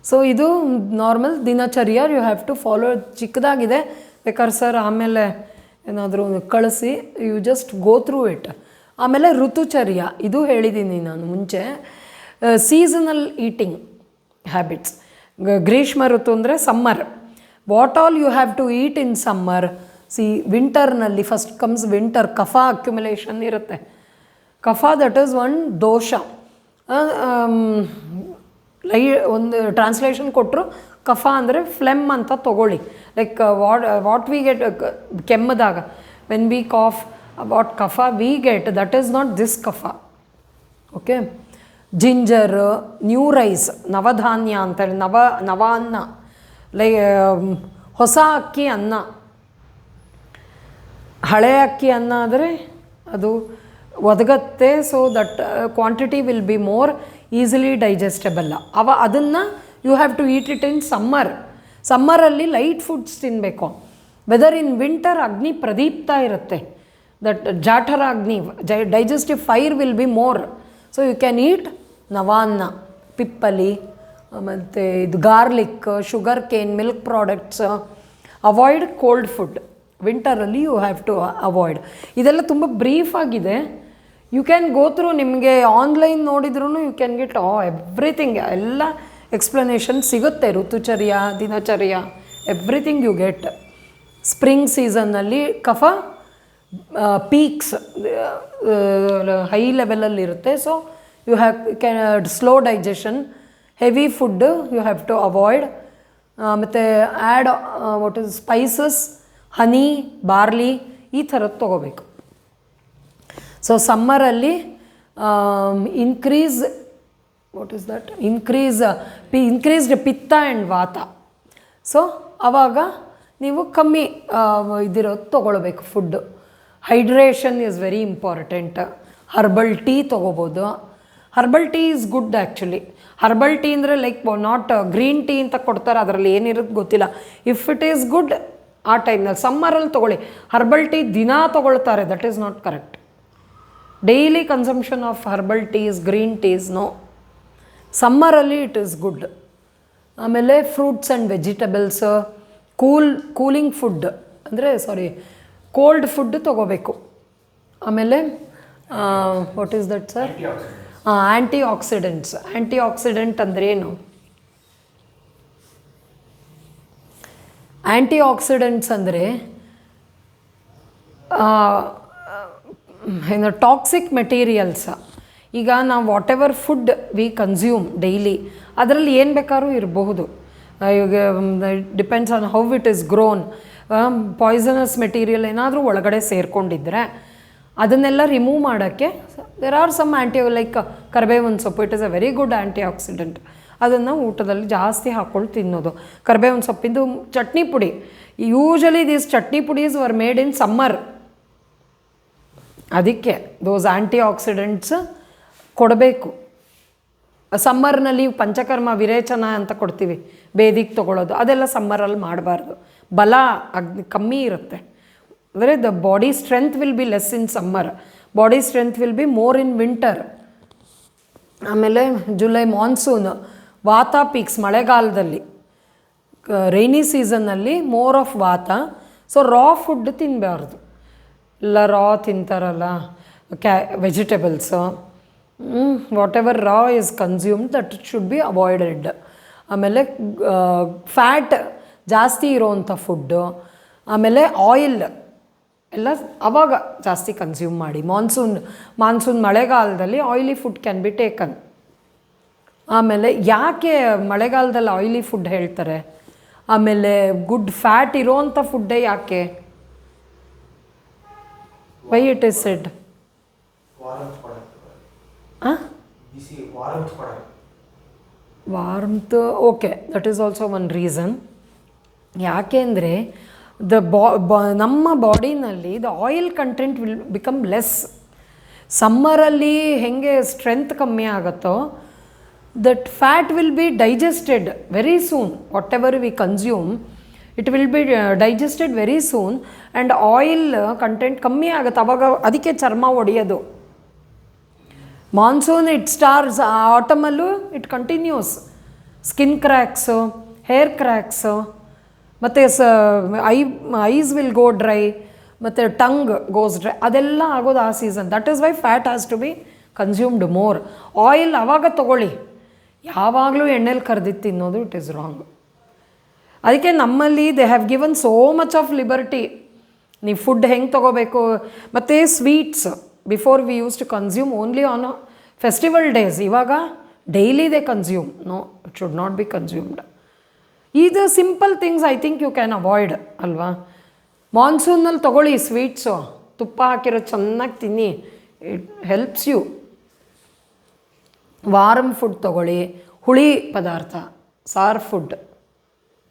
ಸೊ ಇದು ನಾರ್ಮಲ್ ದಿನಚರ್ಯ, ಯು ಹ್ಯಾವ್ ಟು ಫಾಲೋ. ಚಿಕ್ಕದಾಗಿದೆ, ಬೇಕಾದ್ರೆ ಸರ್ ಆಮೇಲೆ ಏನಾದರೂ ಕಳಿಸಿ, you just go through it. ಆಮೇಲೆ ಋತುಚರ್ಯ, ಇದು ಹೇಳಿದ್ದೀನಿ ನಾನು ಮುಂಚೆ. Seasonal eating habits. ಗ್ರೀಷ್ಮ ಋತು ಅಂದರೆ summer. What all you have to eat in summer. ವಿಂಟರ್ನಲ್ಲಿ ಫಸ್ಟ್ ಕಮ್ಸ್ ವಿಂಟರ್. ಕಫ ಅಕ್ಯುಮುಲೇಷನ್ ಇರುತ್ತೆ. ಕಫ ದಟ್ ಈಸ್ ಒನ್ ದೋಷ. ಒಂದು ಟ್ರಾನ್ಸ್ಲೇಷನ್ ಕೊಟ್ಟರು, ಕಫ ಅಂದರೆ ಫ್ಲೆಮ್ ಅಂತ ತೊಗೊಳ್ಳಿ. ಲೈಕ್ ವಾಟ್ ವಿ ಗೆಟ್ ಕೆಮ್ಮದಾಗ, when we cough, what kapha we get, that is not this kapha. Okay. Ginger, new rice, ನವಧಾನ್ಯ ಅಂತೇಳಿ ನವಾನ್ನ, ಹೊಸ ಅಕ್ಕಿ ಅನ್ನ. ಹಳೆ ಅಕ್ಕಿ ಅನ್ನ ಆದರೆ ಅದು ಒದಗತ್ತೆ, so that quantity will be more easily digestible. ಅದನ್ನು you have to eat it in ಸಮ್ಮರಲ್ಲಿ ಲೈಟ್ ಫುಡ್ಸ್ ತಿನ್ನಬೇಕು. ವೆದರ್ ಇನ್ ವಿಂಟರ್ ಅಗ್ನಿ ಪ್ರದೀಪ್ತಾ ಇರುತ್ತೆ, ದಟ್ ಜಾಠರ ಅಗ್ನಿ, digestive fire will be more. So you can eat ನವಾನ್ನ, ಪಿಪ್ಪಲಿ, ಮತ್ತು ಇದು garlic, sugar cane, milk products. Avoid cold food. ವಿಂಟರಲ್ಲಿ ಯು ಹ್ಯಾವ್ ಟು ಅವಾಯ್ಡ್. ಇದೆಲ್ಲ ತುಂಬ ಬ್ರೀಫ್ ಆಗಿದೆ. ಯು ಕ್ಯಾನ್ ಗೋ ಥ್ರೂ, ನಿಮಗೆ ಆನ್ಲೈನ್ ನೋಡಿದ್ರೂ ಯು ಕ್ಯಾನ್ ಗೆಟ್ ಎವ್ರಿಥಿಂಗ್, ಎಲ್ಲ ಎಕ್ಸ್ಪ್ಲನೇಷನ್ ಸಿಗುತ್ತೆ. ಋತುಚರ್ಯ, ದಿನಚರ್ಯ, ಎವ್ರಿಥಿಂಗ್ ಯು ಗೆಟ್. ಸ್ಪ್ರಿಂಗ್ ಸೀಸನ್ನಲ್ಲಿ ಕಫ ಪೀಕ್ಸ್ ಹೈ ಲೆವೆಲಲ್ಲಿರುತ್ತೆ. So you have slow digestion, heavy food you have to avoid. ಮತ್ತು add what is spices, honey, barley, ಈ ಥರದ್ದು ತೊಗೋಬೇಕು. ಸೊ ಸಮ್ಮರಲ್ಲಿ increased pitta and vata. So ಆವಾಗ ನೀವು ಕಮ್ಮಿ ಇದಿರೋದು ತೊಗೊಳ್ಬೇಕು food. Hydration is very important. Herbal tea ತೊಗೋಬೋದು. Herbal tea is good actually. Herbal tea ಅಂದರೆ ಲೈಕ್ ನಾಟ್ ಗ್ರೀನ್ ಟೀ ಅಂತ ಕೊಡ್ತಾರೆ, ಅದರಲ್ಲಿ ಏನಿರುತ್ತೆ ಗೊತ್ತಿಲ್ಲ. ಇಫ್ ಇಟ್ ಈಸ್ ಗುಡ್ ಆ ಟೈಮ್ನಲ್ಲಿ ಸಮ್ಮರಲ್ಲಿ ತೊಗೊಳ್ಳಿ. ಹರ್ಬಲ್ ಟೀ ದಿನಾ ತೊಗೊಳ್ತಾರೆ, that is not correct. Daily consumption of herbal teas, green teas no. ಸಮ್ಮರಲ್ಲಿ ಇಟ್ ಈಸ್ ಗುಡ್. ಆಮೇಲೆ fruits and vegetables, cooling food ಅಂದರೆ ಕೋಲ್ಡ್ ಫುಡ್ ತೊಗೋಬೇಕು. ಆಮೇಲೆ what is that sir? Antioxidants. Antioxidant ಅಂದರೆ ಏನು? ಆ್ಯಂಟಿ ಆಕ್ಸಿಡೆಂಟ್ಸ್ ಅಂದರೆ ಏನು, ಟಾಕ್ಸಿಕ್ ಮೆಟೀರಿಯಲ್ಸ್. ಈಗ ನಾವು whatever food we consume daily, ಅದರಲ್ಲಿ ಏನು ಬೇಕಾದ್ರೂ ಇರಬಹುದು. ಈಗ depends on how it is grown. Poisonous material ಏನಾದರೂ ಒಳಗಡೆ ಸೇರಿಕೊಂಡಿದ್ರೆ ಅದನ್ನೆಲ್ಲ ರಿಮೂವ್ ಮಾಡೋಕ್ಕೆ ದೇರ್ ಆರ್ ಸಮ್ ಲೈಕ್ ಕರಿಬೇವಿನ ಸೊಪ್ಪು, it is a very good antioxidant. ಅದನ್ನು ಊಟದಲ್ಲಿ ಜಾಸ್ತಿ ಹಾಕ್ಕೊಂಡು ತಿನ್ನೋದು. ಕರಿಬೇವಿನ ಸೊಪ್ಪಿಂದು ಚಟ್ನಿ ಪುಡಿ, ಯೂಶಲಿ ದೀಸ್ ಚಟ್ನಿ ಪುಡೀಸ್ ವರ್ ಮೇಡ್ ಇನ್ ಸಮ್ಮರ್. ಅದಕ್ಕೆ ದೋಸ್ ಆ್ಯಂಟಿ ಆಕ್ಸಿಡೆಂಟ್ಸ್ ಕೊಡಬೇಕು. ಸಮ್ಮರ್ನಲ್ಲಿ ಪಂಚಕರ್ಮ ವಿರೇಚನ ಅಂತ ಕೊಡ್ತೀವಿ, ಬೇದಿಗೆ ತೊಗೊಳ್ಳೋದು, ಅದೆಲ್ಲ ಸಮ್ಮರಲ್ಲಿ ಮಾಡಬಾರ್ದು. ಬಲ ಕಮ್ಮಿ ಇರುತ್ತೆ. ಅಂದರೆ the body strength will be less in summer, body strength will be more in winter. ಆಮೇಲೆ ಜುಲೈ ಮಾನ್ಸೂನ್, ವಾತ ಪೀಕ್ಸ್ ಮಳೆಗಾಲದಲ್ಲಿ. ರೈನಿ ಸೀಸನ್ನಲ್ಲಿ more of vata. So raw food ತಿನ್ನಬಾರ್ದು. ಎಲ್ಲ ರಾ ತಿಂತಾರಲ್ಲ, vegetables, whatever raw is consumed that should be avoided. ಆಮೇಲೆ ಫ್ಯಾಟ್ ಜಾಸ್ತಿ ಇರೋವಂಥ ಫುಡ್ಡು, ಆಮೇಲೆ ಆಯಿಲ್ ಎಲ್ಲ ಆವಾಗ ಜಾಸ್ತಿ ಕನ್ಸ್ಯೂಮ್ ಮಾಡಿ. ಮಾನ್ಸೂನ್ ಮಳೆಗಾಲದಲ್ಲಿ oily food can be taken. ಆಮೇಲೆ ಯಾಕೆ ಮಳೆಗಾಲದಲ್ಲಿ ಆಯಿಲಿ ಫುಡ್ ಹೇಳ್ತಾರೆ? ಆಮೇಲೆ ಗುಡ್ ಫ್ಯಾಟ್ ಇರೋವಂಥ ಫುಡ್ಡೇ ಯಾಕೆ? Why it is said? Warmth, okay, that is also one reason. ಯಾಕೆ ಅಂದರೆ ನಮ್ಮ ಬಾಡಿನಲ್ಲಿ the oil content will become less. ಸಮ್ಮರಲ್ಲಿ ಹೆಂಗೆ ಸ್ಟ್ರೆಂತ್ ಕಮ್ಮಿ ಆಗುತ್ತೋ, that fat will be digested very soon. Whatever we consume it will be digested very soon and oil content ಕಮ್ಮಿ ಆಗುತ್ತೆ. ಅವಾಗ ಅದಕ್ಕೆ ಚರ್ಮ ಒಡೆಯೋದು. ಮಾನ್ಸೂನ್ ಇಟ್ ಸ್ಟಾರ್ಸ್, ಆಟಮಲ್ಲೂ it continues. Skin cracks, hair cracks, ಮತ್ತು ಐಸ್ ವಿಲ್ ಗೋ ಡ್ರೈ, ಮತ್ತು ಟಂಗ್ ಗೋಸ್ ಡ್ರೈ, ಅದೆಲ್ಲ ಆಗೋದು ಆ season. That is why fat has to be consumed more. Oil ಆವಾಗ ತೊಗೊಳ್ಳಿ, ಯಾವಾಗಲೂ ಎಣ್ಣೆಲಿ ಕರೆದಿದ್ದು ತಿನ್ನೋದು ಇಟ್ ಈಸ್ ರಾಂಗ್. ಅದಕ್ಕೆ ನಮ್ಮಲ್ಲಿ they have given so much of liberty. ನೀವು ಫುಡ್ ಹೆಂಗೆ ತೊಗೋಬೇಕು. ಮತ್ತು sweets before we use to consume only on festival days. ಇವಾಗ daily they consume. No, it should not be consumed. ಇದು simple things I think you can avoid ಅಲ್ವಾ. ಮಾನ್ಸೂನಲ್ಲಿ ತೊಗೊಳ್ಳಿ ಸ್ವೀಟ್ಸು, ತುಪ್ಪ ಹಾಕಿರೋ ಚೆನ್ನಾಗಿ ತಿನ್ನಿ, it helps you. Warm food ತೊಗೊಳ್ಳಿ, ಹುಳಿ ಪದಾರ್ಥ, ಸಾರ್ ಫುಡ್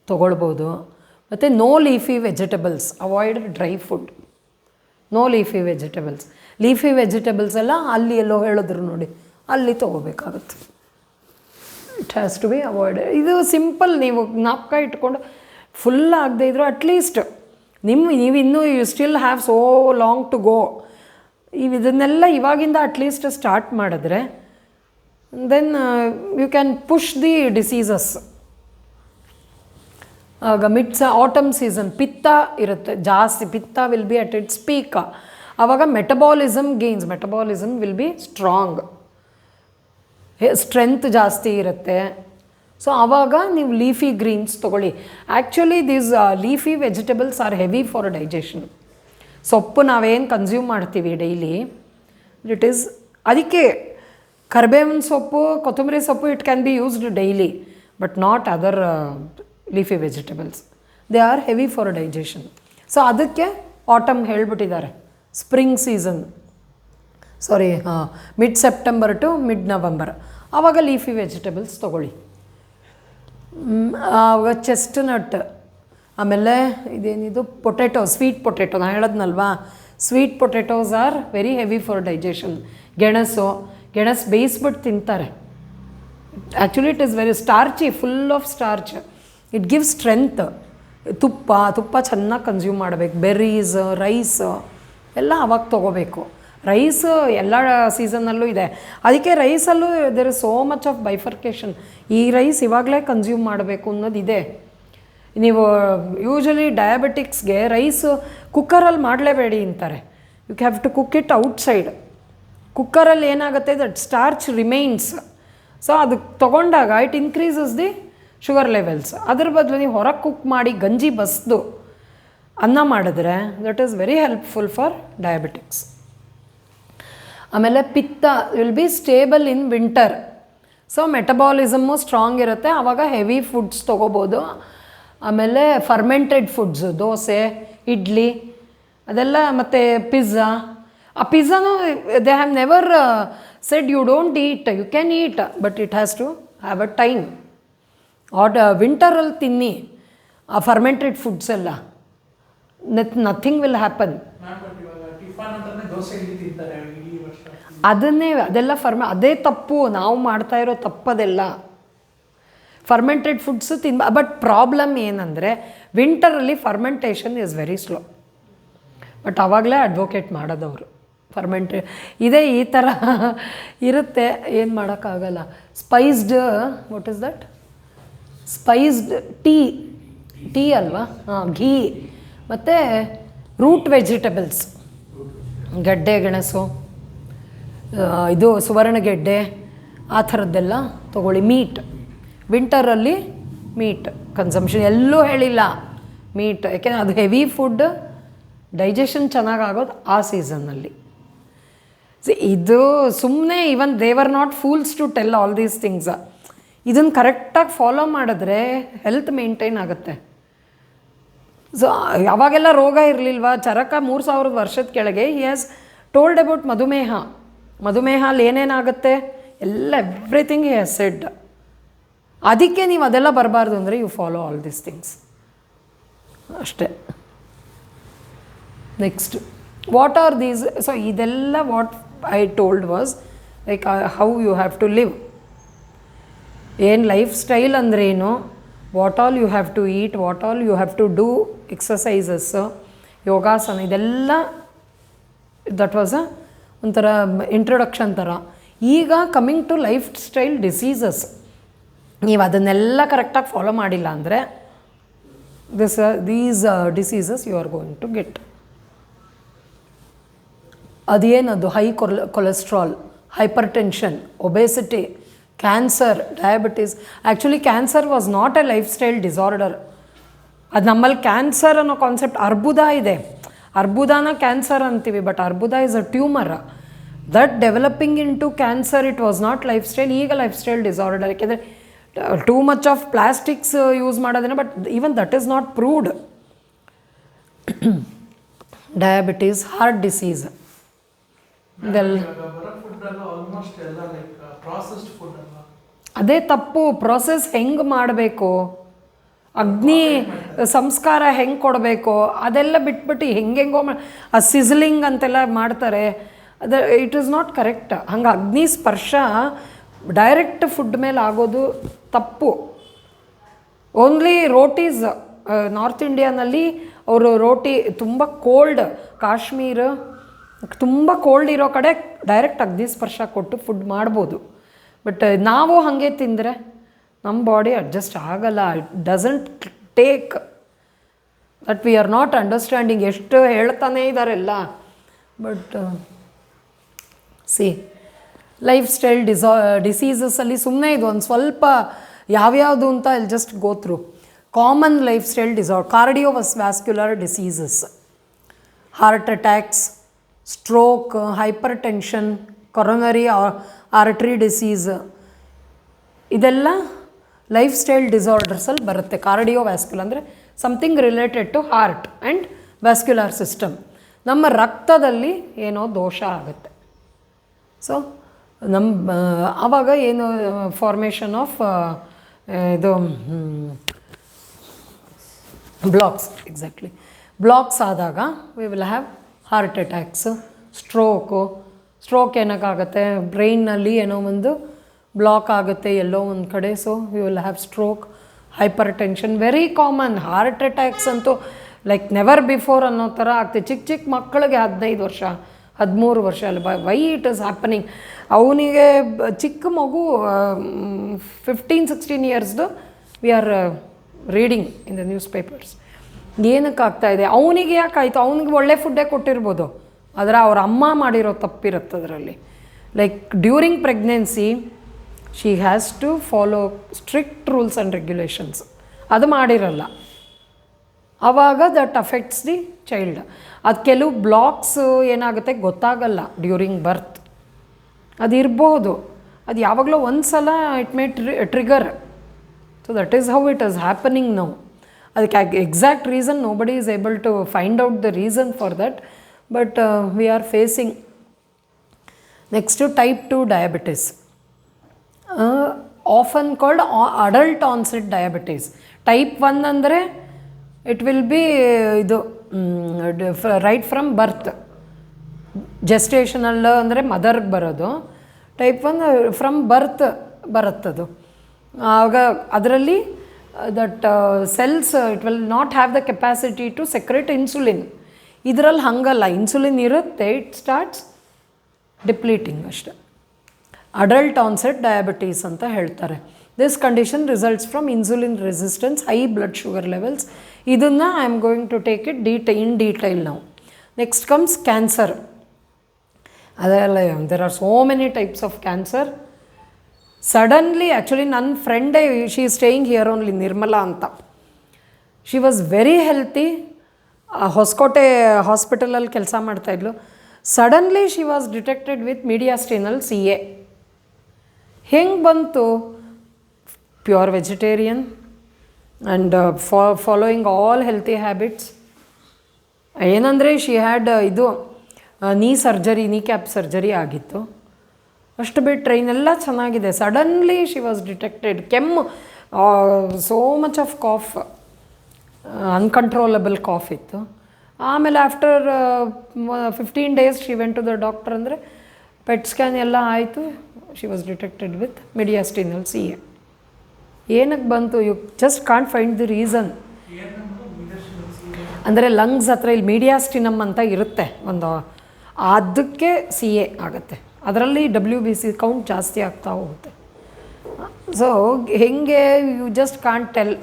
ತೊಗೊಳ್ಬೋದು. ಮತ್ತು no leafy vegetables, avoid dry food, no leafy vegetables. Leafy vegetables ಎಲ್ಲ ಅಲ್ಲಿ ಎಲ್ಲೋ ಹೇಳಿದ್ರು ನೋಡಿ, ಅಲ್ಲಿ ತೊಗೋಬೇಕಾಗುತ್ತೆ. It has to be avoided. ಇದು ಸಿಂಪಲ್, ನೀವು ಜ್ಞಾಪಕ ಇಟ್ಕೊಂಡು ಫುಲ್ ಆಗದೆ ಇದ್ದರೂ ಅಟ್ಲೀಸ್ಟ್ ನೀವು ಇನ್ನೂ you still have so long to go. ಇದನ್ನೆಲ್ಲ ಇವಾಗಿಂದ ಅಟ್ಲೀಸ್ಟ್ ಸ್ಟಾರ್ಟ್ ಮಾಡಿದ್ರೆ then you can push the diseases. ಆಗ ಆಟಮ್ ಸೀಸನ್ ಪಿತ್ತ ಇರುತ್ತೆ ಜಾಸ್ತಿ, pitta will be at its peak. ಆವಾಗ metabolism will be strong, strength ಜಾಸ್ತಿ ಇರುತ್ತೆ. ಸೊ ಆವಾಗ ನೀವು ಲೀಫಿ ಗ್ರೀನ್ಸ್ ತೊಗೊಳ್ಳಿ. Actually these leafy vegetables are heavy for digestion. ಸೊಪ್ಪು ನಾವೇನು ಕನ್ಸ್ಯೂಮ್ ಮಾಡ್ತೀವಿ ಡೈಲಿ, ಇಟ್ ಈಸ್ ಅದಕ್ಕೆ ಕರಿಬೇವಿನ ಸೊಪ್ಪು, ಕೊತ್ತಂಬರಿ ಸೊಪ್ಪು it can be used daily, but not other leafy vegetables. They are heavy for digestion. So ಅದಕ್ಕೆ ಆಟಮ್ ಹೇಳಿಬಿಟ್ಟಿದ್ದಾರೆ, spring season, mid September to mid November, ಆವಾಗ ಲೀಫಿ ವೆಜಿಟಬಲ್ಸ್ ತೊಗೊಳ್ಳಿ. ಆವಾಗ ಚೆಸ್ಟ್ನಟ್, ಆಮೇಲೆ ಇದೇನಿದು ಪೊಟೆಟೊ, ಸ್ವೀಟ್ ಪೊಟೆಟೊ, ನಾನು ಹೇಳೋದ್ನಲ್ವಾ, sweet potatoes are very heavy for digestion. ಗೆಣಸು ಬೇಯಿಸ್ಬಿಟ್ಟು ತಿಂತಾರೆ. Actually it is very starchy, full of starch, it gives strength. ತುಪ್ಪ ಚೆನ್ನಾಗಿ ಕನ್ಸ್ಯೂಮ್ ಮಾಡಬೇಕು. ಬೆರ್ರೀಸ್, ರೈಸ್ ಎಲ್ಲ ಅವಾಗ ತೊಗೋಬೇಕು. ರೈಸ್ ಎಲ್ಲ ಸೀಸನ್ನಲ್ಲೂ ಇದೆ, ಅದಕ್ಕೆ ರೈಸಲ್ಲೂ there is so much of bifurcation. ಈ ರೈಸ್ ಇವಾಗಲೇ ಕನ್ಸ್ಯೂಮ್ ಮಾಡಬೇಕು ಅನ್ನೋದಿದೆ. ನೀವು ಯೂಶಲಿ ಡಯಾಬಿಟಿಕ್ಸ್ಗೆ ರೈಸ್ ಕುಕ್ಕರಲ್ಲಿ ಮಾಡಲೇಬೇಡಿ ಅಂತಾರೆ. You have to cook it outside. ಕುಕ್ಕರಲ್ಲಿ ಏನಾಗುತ್ತೆ, ದಟ್ ಸ್ಟಾರ್ಚ್ ರಿಮೈನ್ಸ್. ಸೊ ಅದಕ್ಕೆ ತೊಗೊಂಡಾಗ it increases the sugar levels. ಅದ್ರ ಬದಲು ನೀವು ಹೊರಗೆ ಕುಕ್ ಮಾಡಿ ಗಂಜಿ ಬಸ್ದು ಅನ್ನ ಮಾಡಿದ್ರೆ that is very helpful for diabetics. ಆಮೇಲೆ pitta will be stable in winter. So metabolism strong ಇರುತ್ತೆ, ಆವಾಗ ಹೆವಿ ಫುಡ್ಸ್ ತೊಗೋಬೋದು. ಆಮೇಲೆ ಫರ್ಮೆಂಟೆಡ್ ಫುಡ್ಸು, ದೋಸೆ, ಇಡ್ಲಿ ಅದೆಲ್ಲ, ಮತ್ತು ಪಿಜ್ಜಾ. ಆ ಪಿಜ್ಜಾನು they have never said you don't eat, you can eat, but it has to have a time. ವಿಂಟರಲ್ಲಿ ತಿನ್ನಿ ಆ ಫರ್ಮೆಂಟೆಡ್ ಫುಡ್ಸ್ ಎಲ್ಲ, ನಥಿಂಗ್ ವಿಲ್ ಹ್ಯಾಪನ್. ಅದೆಲ್ಲ ಅದೇ ತಪ್ಪು, ನಾವು ಮಾಡ್ತಾ ಇರೋ ತಪ್ಪದೆಲ್ಲ. ಫರ್ಮೆಂಟೆಡ್ ಫುಡ್ಸು ಬಟ್ ಪ್ರಾಬ್ಲಮ್ ಏನಂದರೆ ವಿಂಟರಲ್ಲಿ fermentation is very slow. But ಆವಾಗಲೇ ಅಡ್ವೊಕೇಟ್ ಮಾಡೋದವರು ಇದೇ ಈ ಥರ ಇರುತ್ತೆ, ಏನು ಮಾಡೋಕ್ಕಾಗಲ್ಲ. Spiced, what is that, spiced tea ಅಲ್ವಾ, ಘೀ, ಮತ್ತು ರೂಟ್ ವೆಜಿಟಬಲ್ಸ್, ಗಡ್ಡೆ ಗೆಣಸು, ಇದು ಸುವರ್ಣಗೆಡ್ಡೆ, ಆ ಥರದ್ದೆಲ್ಲ ತೊಗೊಳ್ಳಿ. ಮೀಟ್, ವಿಂಟರಲ್ಲಿ ಮೀಟ್ ಕನ್ಸಂಪ್ಷನ್ ಎಲ್ಲೂ ಹೇಳಿಲ್ಲ ಮೀಟ್, ಯಾಕೆಂದರೆ ಅದು ಹೆವಿ ಫುಡ್, ಡೈಜೆಷನ್ ಚೆನ್ನಾಗಾಗೋದು ಆ ಸೀಸನ್ನಲ್ಲಿ. ಇದು ಸುಮ್ಮನೆ even they were not fools to tell all these things. ಇದನ್ನು ಕರೆಕ್ಟಾಗಿ ಫಾಲೋ ಮಾಡಿದ್ರೆ ಹೆಲ್ತ್ ಮೇಂಟೈನ್ ಆಗುತ್ತೆ. ಸೊ ಯಾವಾಗೆಲ್ಲ ರೋಗ ಇರಲಿಲ್ವಾ, ಚರಕ 3000 ವರ್ಷದ ಕೆಳಗೆ ಹಿ ಹ್ಯಾಸ್ ಟೋಲ್ಡ್ ಅಬೌಟ್ ಮಧುಮೇಹಲ್ಲಿ ಏನೇನಾಗುತ್ತೆ ಎಲ್ಲ, ಎವ್ರಿಥಿಂಗ್ ಹಿ ಹ್ಯಾಸ್ ಸೆಡ್. ಅದಕ್ಕೆ ನೀವು ಅದೆಲ್ಲ ಬರಬಾರ್ದು ಅಂದರೆ you follow all these things ಅಷ್ಟೇ. Next, what are these? So ಇದೆಲ್ಲ what I told was like how you have to live. ಏನು ಲೈಫ್ ಸ್ಟೈಲ್ ಅಂದ್ರೇನು, what all you have to eat, what all you have to do, exercises, ಯೋಗಾಸನ, ಇದೆಲ್ಲ ದಟ್ ವಾಸ್ ಒಂಥರ ಇಂಟ್ರೊಡಕ್ಷನ್ ಥರ. ಈಗ coming to lifestyle diseases, ನೀವು ಅದನ್ನೆಲ್ಲ ಕರೆಕ್ಟಾಗಿ ಫಾಲೋ ಮಾಡಿಲ್ಲ ಅಂದರೆ these diseases you are going to get. ಅದೇನದು, high cholesterol, hypertension, obesity, cancer, diabetes. Actually cancer was not a lifestyle disorder. ಅದು ನಮ್ಮಲ್ಲಿ ಕ್ಯಾನ್ಸರ್ ಅನ್ನೋ ಕಾನ್ಸೆಪ್ಟ್, ಅರ್ಬುದ ಇದೆ, ಅರ್ಬುದಾನ ಕ್ಯಾನ್ಸರ್ ಅಂತೀವಿ, ಬಟ್ ಅರ್ಬುದ is a tumour. That developing into cancer, it was not lifestyle. ಈಗ ಲೈಫ್ ಸ್ಟೈಲ್ ಡಿಸಾರ್ಡರ್, ಯಾಕೆಂದರೆ too much of plastics use ಮಾಡೋದೇನೆ, but even that is not proved. Diabetes, heart disease, ಇದೆಲ್ಲ ಆಲ್ಮೋಸ್ಟ್ ಎಲ್ಲ ಲೈಕ್ ಪ್ರಾಸೆಸ್ಡ್ ಫುಡ್ ಅಲ್ಲ. ಅದೇ ತಪ್ಪು. ಪ್ರೊಸೆಸ್ ಹೆಂಗೆ ಮಾಡಬೇಕು, ಅಗ್ನಿ ಸಂಸ್ಕಾರ ಹೆಂಗೆ ಕೊಡಬೇಕು ಅದೆಲ್ಲ ಬಿಟ್ಬಿಟ್ಟು ಹೆಂಗೆಂಗೋ ಆ ಸಿಝಲಿಂಗ್ ಅಂತೆಲ್ಲ ಮಾಡ್ತಾರೆ. ಅದು ಇಟ್ ಈಸ್ ನಾಟ್ ಕರೆಕ್ಟ್. ಹಂಗೆ ಅಗ್ನಿ ಸ್ಪರ್ಶ ಡೈರೆಕ್ಟ್ ಫುಡ್ ಮೇಲೆ ಆಗೋದು ತಪ್ಪು. ಓನ್ಲಿ ರೋಟೀಸ್ ನಾರ್ತ್ ಇಂಡಿಯಾನಲ್ಲಿ ಅವರು ರೋಟಿ ತುಂಬ ಕೋಲ್ಡ್, ಕಾಶ್ಮೀರ ತುಂಬ ಕೋಲ್ಡ್ ಇರೋ ಕಡೆ ಡೈರೆಕ್ಟ್ ಅಗ್ನಿ ಸ್ಪರ್ಶ ಕೊಟ್ಟು ಫುಡ್ ಮಾಡ್ಬೋದು. ಬಟ್ ನಾವು ಹಾಗೆ ತಿಂದರೆ ನಮ್ಮ ಬಾಡಿ ಅಡ್ಜಸ್ಟ್ ಆಗಲ್ಲ. It doesn't take that we are not understanding. ಎಷ್ಟು ಹೇಳ್ತಾನೇ ಇದ್ದಾರೆಲ್ಲ. ಬಟ್ ಸಿ ಲೈಫ್ ಸ್ಟೈಲ್ ಡಿಸೀಸಸಲ್ಲಿ ಸುಮ್ಮನೆ ಇದು ಒಂದು ಸ್ವಲ್ಪ ಯಾವ್ಯಾವುದು ಅಂತ ಇಲ್ಲಿ just go through. Common lifestyle cardiovascular diseases, heart attacks, stroke, hypertension, coronary artery disease, ಇದೆಲ್ಲ ಲೈಫ್ ಸ್ಟೈಲ್ ಡಿಸಾರ್ಡರ್ಸಲ್ಲಿ ಬರುತ್ತೆ. ಕಾರ್ಡಿಯೋವ್ಯಾಸ್ಕ್ಯುಲರ್ ಅಂದರೆ something related to heart and vascular system. ನಮ್ಮ ರಕ್ತದಲ್ಲಿ ಏನೋ ದೋಷ ಆಗುತ್ತೆ. ಸೊ ನಮ್ಮ ಆವಾಗ ಏನು ಫಾರ್ಮೇಷನ್ ಆಫ್ ಇದು ಬ್ಲಾಕ್ಸ್, ಎಕ್ಸಾಕ್ಟ್ಲಿ ಬ್ಲಾಕ್ಸ್ ಆದಾಗ we will have heart attacks, stroke ಏನಕ್ಕಾಗುತ್ತೆ, ಬ್ರೈನ್ನಲ್ಲಿ ಏನೋ ಒಂದು ಬ್ಲಾಕ್ ಆಗುತ್ತೆ ಎಲ್ಲೋ ಒಂದು ಕಡೆ. So we will have stroke, hypertension, very common. Heart attacks ಅಂತೂ ಲೈಕ್ ನೆವರ್ ಬಿಫೋರ್ ಅನ್ನೋ ಥರ ಆಗ್ತದೆ. ಚಿಕ್ಕ ಚಿಕ್ಕ ಮಕ್ಕಳಿಗೆ 15 ವರ್ಷ 13 ವರ್ಷ ಅಲ್ಲ. Why it is happening? ಅವನಿಗೆ ಚಿಕ್ಕ ಮಗು 15-16 ಇಯರ್ಸ್ದು we are reading in the newspapers. ಏನಕ್ಕೆ ಆಗ್ತಾಯಿದೆ? ಅವನಿಗೆ ಯಾಕಾಯಿತು? ಅವನಿಗೆ ಒಳ್ಳೆ ಫುಡ್ಡೇ ಕೊಟ್ಟಿರ್ಬೋದು, ಆದರೆ ಅವ್ರ ಅಮ್ಮ ಮಾಡಿರೋ ತಪ್ಪಿರುತ್ತೆ ಅದರಲ್ಲಿ. Like during pregnancy she has to follow strict rules and regulations. ಅದು ಮಾಡಿರಲ್ಲ. ಆವಾಗ ದಟ್ ಅಫೆಕ್ಟ್ಸ್ ದಿ ಚೈಲ್ಡ್. ಅದು ಕೆಲವು ಬ್ಲಾಕ್ಸ್ ಏನಾಗುತ್ತೆ ಗೊತ್ತಾಗಲ್ಲ ಡ್ಯೂರಿಂಗ್ ಬರ್ತ್. ಅದು ಇರ್ಬೋದು, ಅದು ಯಾವಾಗಲೂ ಒಂದು ಸಲ it may trigger. So that is how it is happening now. ಅದಕ್ಕೆ exact reason nobody is able to find out the reason for that, but we are facing. Next type 2 diabetes, often called adult onset diabetes. Type 1 ಅಂದರೆ ಇಟ್ ವಿಲ್ ಬಿ ಇದು ರೈಟ್ ಫ್ರಮ್ ಬರ್ತ್, ಜೆಸ್ಟೇಷನಲ್ ಅಂದರೆ ಮದರ್ಗೆ ಬರೋದು. ಟೈಪ್ 1 ಫ್ರಮ್ ಬರ್ತ್ ಬರುತ್ತದು. ಆವಾಗ ಅದರಲ್ಲಿ that cells it will not have the capacity to secrete insulin. ಇದರಲ್ಲಿ ಹಂಗಲ್ಲ, ಇನ್ಸುಲಿನ್ ಇರುತ್ತೆ, ಇಟ್ ಸ್ಟಾರ್ಟ್ಸ್ ಡಿಪ್ಲೀಟಿಂಗ್ ಅಷ್ಟೆ. ಅಡಲ್ಟ್ ಆನ್ಸೆಟ್ ಡಯಾಬಿಟೀಸ್ ಅಂತ ಹೇಳ್ತಾರೆ. This condition results from insulin resistance, high blood sugar levels. ಇದನ್ನು I am going to take it in detail ನಾವು. Next comes cancer. ಅದೆಲ್ಲ there are so many types of cancer. Suddenly actually ನನ್ನ ಫ್ರೆಂಡೇ, she is staying here only, Nirmala ಅಂತ. She was very healthy, Hosakote ಹಾಸ್ಪಿಟಲಲ್ಲಿ ಕೆಲಸ ಮಾಡ್ತಾಯಿದ್ಲು. Suddenly she was detected with mediastinal CA. ಹೆಂಗೆ ಬಂತು? Pure vegetarian and following all healthy habits. ಏನಂದರೆ ಶಿ ಹ್ಯಾಡ್ ಇದು ನೀ ಕ್ಯಾಪ್ ಸರ್ಜರಿ ಆಗಿತ್ತು. ಅಷ್ಟು ಬಿಟ್ಟರೆ ಇನ್ನೆಲ್ಲ ಚೆನ್ನಾಗಿದೆ. Suddenly she was detected. ಕೆಮ್ಮು, so much of cough, uncontrollable cough ಇತ್ತು. ಆಮೇಲೆ after 15 days she went to the doctor. ಅಂದರೆ ಪೆಟ್ ಸ್ಕ್ಯಾನ್ ಎಲ್ಲ ಆಯಿತು. She was detected with mediastinal CA. ಏನಕ್ಕೆ ಬಂತು? You just can't find the reason. ಅಂದರೆ ಲಂಗ್ಸ್ ಹತ್ರ ಇಲ್ಲಿ ಮೀಡಿಯಾಸ್ಟಿನಮ್ ಅಂತ ಇರುತ್ತೆ ಒಂದು, ಅದಕ್ಕೆ CA ಆಗುತ್ತೆ. ಅದರಲ್ಲಿ WBC ಕೌಂಟ್ ಜಾಸ್ತಿ ಆಗ್ತಾ ಹೋಗುತ್ತೆ. ಸೊ ಹೆಂಗೆ ಯು ಜಸ್ಟ್ ಕಾಂಟ್ ಟೆಲ್.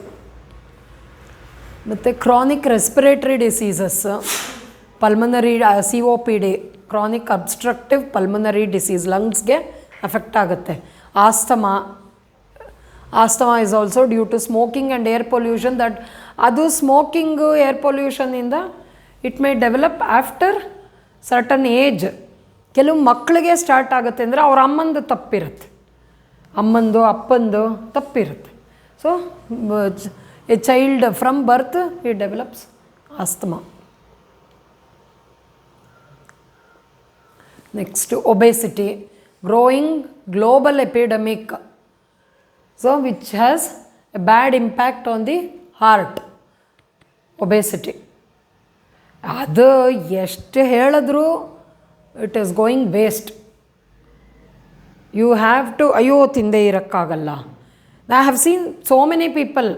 ಮತ್ತು chronic respiratory diseases, pulmonary COPD, chronic obstructive pulmonary disease, ಲಂಗ್ಸ್ಗೆ ಎಫೆಕ್ಟ್ ಆಗುತ್ತೆ. Asthma is also due to smoking and air pollution. That ಅದು ಸ್ಮೋಕಿಂಗು ಏರ್ ಪೊಲ್ಯೂಷನಿಂದ it may develop after certain age. ಕೆಲವು ಮಕ್ಕಳಿಗೆ ಸ್ಟಾರ್ಟ್ ಆಗುತ್ತೆ ಅಂದರೆ ಅವ್ರ ಅಮ್ಮಂದು ತಪ್ಪಿರುತ್ತೆ, ಅಮ್ಮಂದು ಅಪ್ಪಂದು ತಪ್ಪಿರುತ್ತೆ. So a child from birth it develops asthma. Next obesity. growing global epidemic, so which has a bad impact on the heart, obesity. ಅದು ಎಷ್ಟು ಹೇಳಿದ್ರು it is going waste. You have to ಅಯ್ಯೋ ತಿಂದೇ ಇರೋಕ್ಕಾಗಲ್ಲ. I have seen so many people.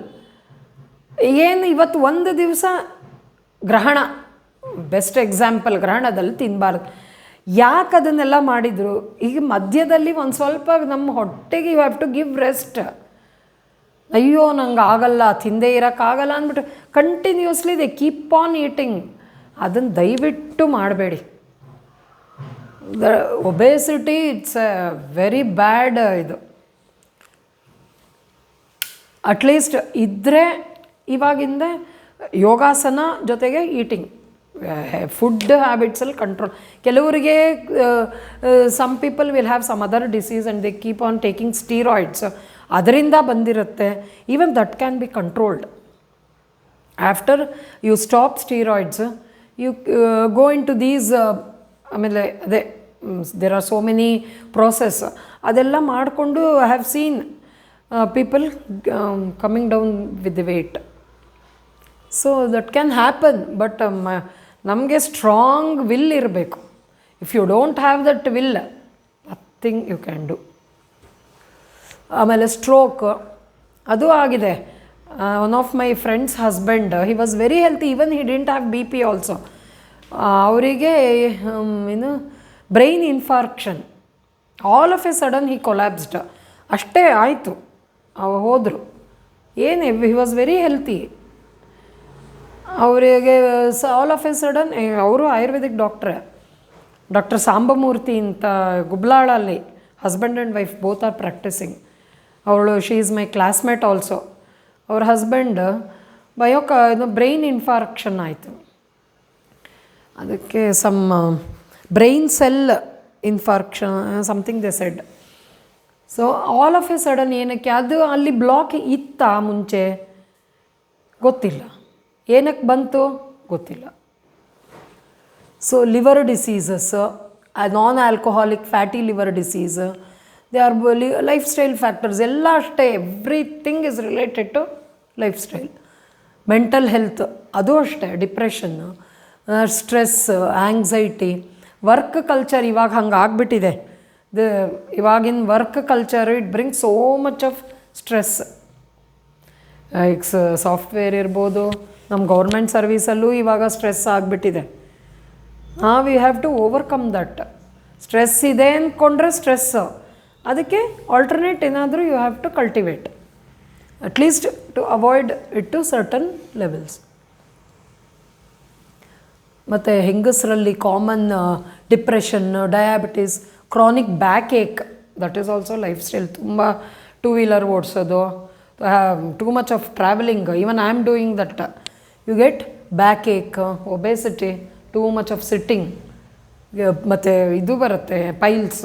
ಏನು ಇವತ್ತು ಒಂದು ದಿವಸ ಗ್ರಹಣ, ಬೆಸ್ಟ್ ಎಕ್ಸಾಂಪಲ್, ಗ್ರಹಣದಲ್ಲಿ ತಿನ್ನಬಾರ್ದು. ಯಾಕೆ ಅದನ್ನೆಲ್ಲ ಮಾಡಿದರು? ಈಗ ಮಧ್ಯದಲ್ಲಿ ಒಂದು ಸ್ವಲ್ಪ ನಮ್ಮ ಹೊಟ್ಟೆಗೆ you have to give rest. ಅಯ್ಯೋ ನಂಗೆ ಆಗಲ್ಲ, ತಿಂದೇ ಇರೋಕ್ಕಾಗಲ್ಲ ಅಂದ್ಬಿಟ್ಟು continuously they keep on eating. ಅದನ್ನು ದಯವಿಟ್ಟು ಮಾಡಬೇಡಿ. Obesity it's a very bad ಇದು. ಅಟ್ಲೀಸ್ಟ್ ಇದ್ದರೆ ಇವಾಗಿಂದ ಯೋಗಾಸನ ಜೊತೆಗೆ ಈಟಿಂಗ್, ಫುಡ್ ಹ್ಯಾಬಿಟ್ಸಲ್ಲಿ ಕಂಟ್ರೋಲ್. ಕೆಲವರಿಗೆ some people will have some other disease and they keep on taking steroids, ಅದರಿಂದ ಬಂದಿರುತ್ತೆ. Even that can be controlled. After you stop steroids, you go into these, ಆಮೇಲೆ ಅದೇ there are so many process, ಅದೆಲ್ಲ ಮಾಡಿಕೊಂಡು I have seen people comming down with the weight. So that can happen, but ನಮಗೆ ಸ್ಟ್ರಾಂಗ್ ವಿಲ್ ಇರಬೇಕು. If you don't have that will, nothing you can do. ಆಮೇಲೆ ಸ್ಟ್ರೋಕ್ ಅದು ಆಗಿದೆ. One of my friends husband, he was very healthy, even he didn't have BP also. ಅವರಿಗೆ ಏನು brain infarction, all of a sudden he collapsed. ಅಷ್ಟೇ ಆಯಿತು, ಹೋದರು. ಏನೇ, ಹಿ ವಾಸ್ ವೆರಿ ಹೆಲ್ತಿ. ಅವರಿಗೆ ಆಲ್ ಆಫ್ ಎ ಸಡನ್, ಅವರು ಆಯುರ್ವೇದಿಕ್ ಡಾಕ್ಟರ್ ಸಾಂಬಮೂರ್ತಿ ಅಂತ ಗುಬ್ಲಾಳಲ್ಲಿ, husband and wife both are practising. ಅವಳು she is my classmate also. ಅವ್ರ ಹಸ್ಬೆಂಡ್ ಬ್ರೈನ್ ಇನ್ಫಾರ್ಕ್ಷನ್ ಆಯಿತು. ಅದಕ್ಕೆ some brain cell infarction something they said. So all of a sudden ಏನಕ್ಕೆ ಅದು ಅಲ್ಲಿ ಬ್ಲಾಕ್ ಇತ್ತಾ ಮುಂಚೆ ಗೊತ್ತಿಲ್ಲ, ಏನಕ್ಕೆ ಬಂತು ಗೊತ್ತಿಲ್ಲ. So liver diseases, non alcoholic fatty liver disease, they are lifestyle factors ಎಲ್ಲ ಅಷ್ಟೇ. Everything is related to lifestyle. Mental health ಅದು ಅಷ್ಟೇ, depression, stress, anxiety, work culture ಇವಾಗ ಹಂಗೆ ಆಗಿಬಿಟ್ಟಿದೆ. ಇವಾಗಿನ work culture it bring so much of stress. ಈಗ ಸಾಫ್ಟ್ವೇರ್ ಇರ್ಬೋದು, ನಮ್ಮ ಗೌರ್ಮೆಂಟ್ ಸರ್ವೀಸಲ್ಲೂ ಇವಾಗ ಸ್ಟ್ರೆಸ್ ಆಗಿಬಿಟ್ಟಿದೆ. We have to overcome that. Stress ಇದೆ ಅಂದ್ಕೊಂಡ್ರೆ ಸ್ಟ್ರೆಸ್ಸು, ಅದಕ್ಕೆ ಆಲ್ಟರ್ನೇಟ್ ಏನಾದರೂ you have to cultivate, at least to avoid it to certain levels. ಮತ್ತು ಹೆಂಗಸರಲ್ಲಿ common depression, diabetes, chronic backache, that is also lifestyle. ತುಂಬ ಟೂ ವೀಲರ್ ಓಡಿಸೋದು, too much of travelling, even I am doing that. You get backache, obesity, too much of sitting, ಮತ್ತು ಇದು ಬರುತ್ತೆ ಪೈಲ್ಸ್.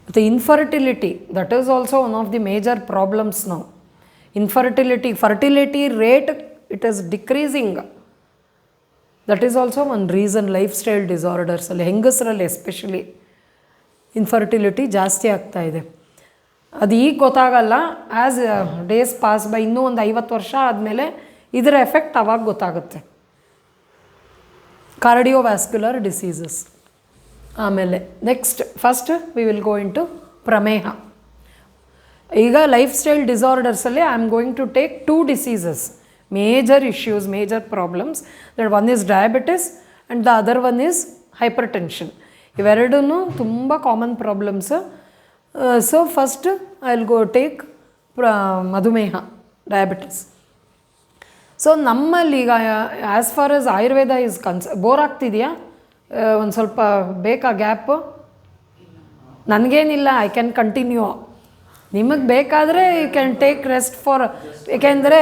ಮತ್ತು infertility, that is also one of the major problems ನಾವು. Fertility rate it is decreasing. That is also one reason. Lifestyle ಡಿಸಾರ್ಡರ್ಸಲ್ಲಿ ಹೆಂಗಸರಲ್ಲಿ especially infertility ಜಾಸ್ತಿ ಆಗ್ತಾಯಿದೆ. ಅದು ಈಗ ಗೊತ್ತಾಗಲ್ಲ, ಆ್ಯಸ್ ಡೇಸ್ ಪಾಸ್ ಬೈ, ಇನ್ನೂ ಒಂದು 50 ವರ್ಷ ಆದಮೇಲೆ ಇದರ ಎಫೆಕ್ಟ್ ಅವಾಗ ಗೊತ್ತಾಗುತ್ತೆ. Cardiovascular diseases. ಆಮೇಲೆ next first we will go into ಪ್ರಮೇಹ. ಈಗ ಲೈಫ್ ಸ್ಟೈಲ್ ಡಿಸಾರ್ಡರ್ಸಲ್ಲಿ I am going to take 2 diseases, major issues, major problems. That one is diabetes and the other one is hypertension. ಇವೆರಡೂ ತುಂಬ common problems. So first I will go take ಮಧುಮೇಹ, ಡಯಾಬಿಟಿಸ್. ಸೊ ನಮ್ಮಲ್ಲಿ ಈಗ as far as Ayurveda is bore ಆಗ್ತಿದೆಯಾ? ಒಂದು ಸ್ವಲ್ಪ ಬೇಕಾ ಗ್ಯಾಪು? ನನಗೇನಿಲ್ಲ, ಐ ಕ್ಯಾನ್ ಕಂಟಿನ್ಯೂ. ನಿಮಗೆ ಬೇಕಾದರೆ you can take rest for, ಏಕೆಂದರೆ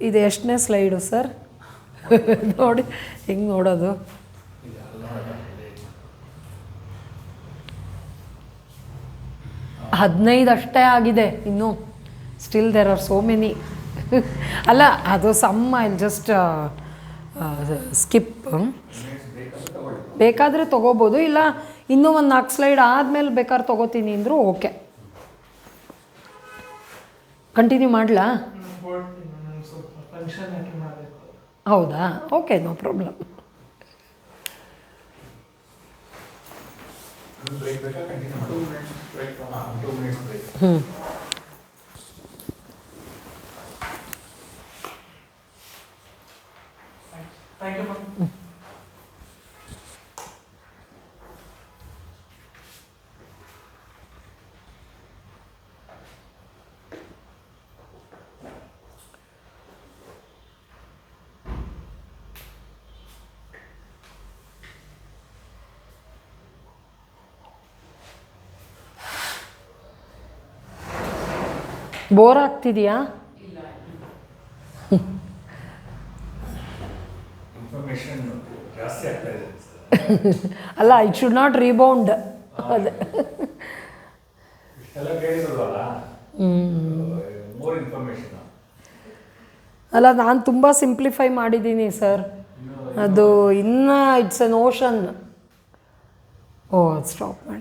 ಇದು ಎಷ್ಟನೇ ಸ್ಲೈಡು ಸರ್? ನೋಡಿ ಹೆಂಗೆ ನೋಡೋದು. ಹದಿನೈದು ಅಷ್ಟೇ ಆಗಿದೆ ಇನ್ನೂ. Still there are so many. ಅಲ್ಲ, ಅದು ಸಮ್ ಐ ಜಸ್ಟ್ ಸ್ಕಿಪ್. ಬೇಕಾದರೆ ತೊಗೋಬೋದು, ಇಲ್ಲ ಇನ್ನೂ ಒಂದು 4 ಸ್ಲೈಡ್ ಆದಮೇಲೆ ಬೇಕಾದ್ರೆ ತೊಗೋತೀನಿ ಅಂದರೂ ಓಕೆ. ಕಂಟಿನ್ಯೂ ಮಾಡಲಾ? ಸ್ವಲ್ಪ ಫಂಕ್ಷನ್ ಅಟೆಂಡ್ ಮಾಡಬೇಕು. ಹೌದಾ? Okay, no problem. ಬ್ರೇಕ್ ಬೇಕಾ continue 2 minutes break. 2 minutes break. Thank you ma'am. Bore ಆಗ್ತಿದೆಯಾ? ಇನ್ಫಾರ್ಮೇಷನ್ ಜಾಸ್ತಿ ಆಗ್ತಾ ಇದೆ ಅಲ್ಲ, ಇಟ್ ಶುಡ್ ನಾಟ್ ರೀಬೌಂಡ್. ಅದೇ ಇಷ್ಟೆಲ್ಲ ಕೇಳಿರೋದಲ್ಲ, ಮೋರ್ ಇನ್ಫಾರ್ಮೇಷನ್. ಅಲ್ಲ, ನಾನು ತುಂಬ ಸಿಂಪ್ಲಿಫೈ ಮಾಡಿದ್ದೀನಿ ಸರ್. ಅದು ಇನ್ನೂ ಇಟ್ಸ್ ಎನ್ ಓಷನ್. ಓ, ಅದು ಸ್ಟಾಪ್ ಮಾಡಿ.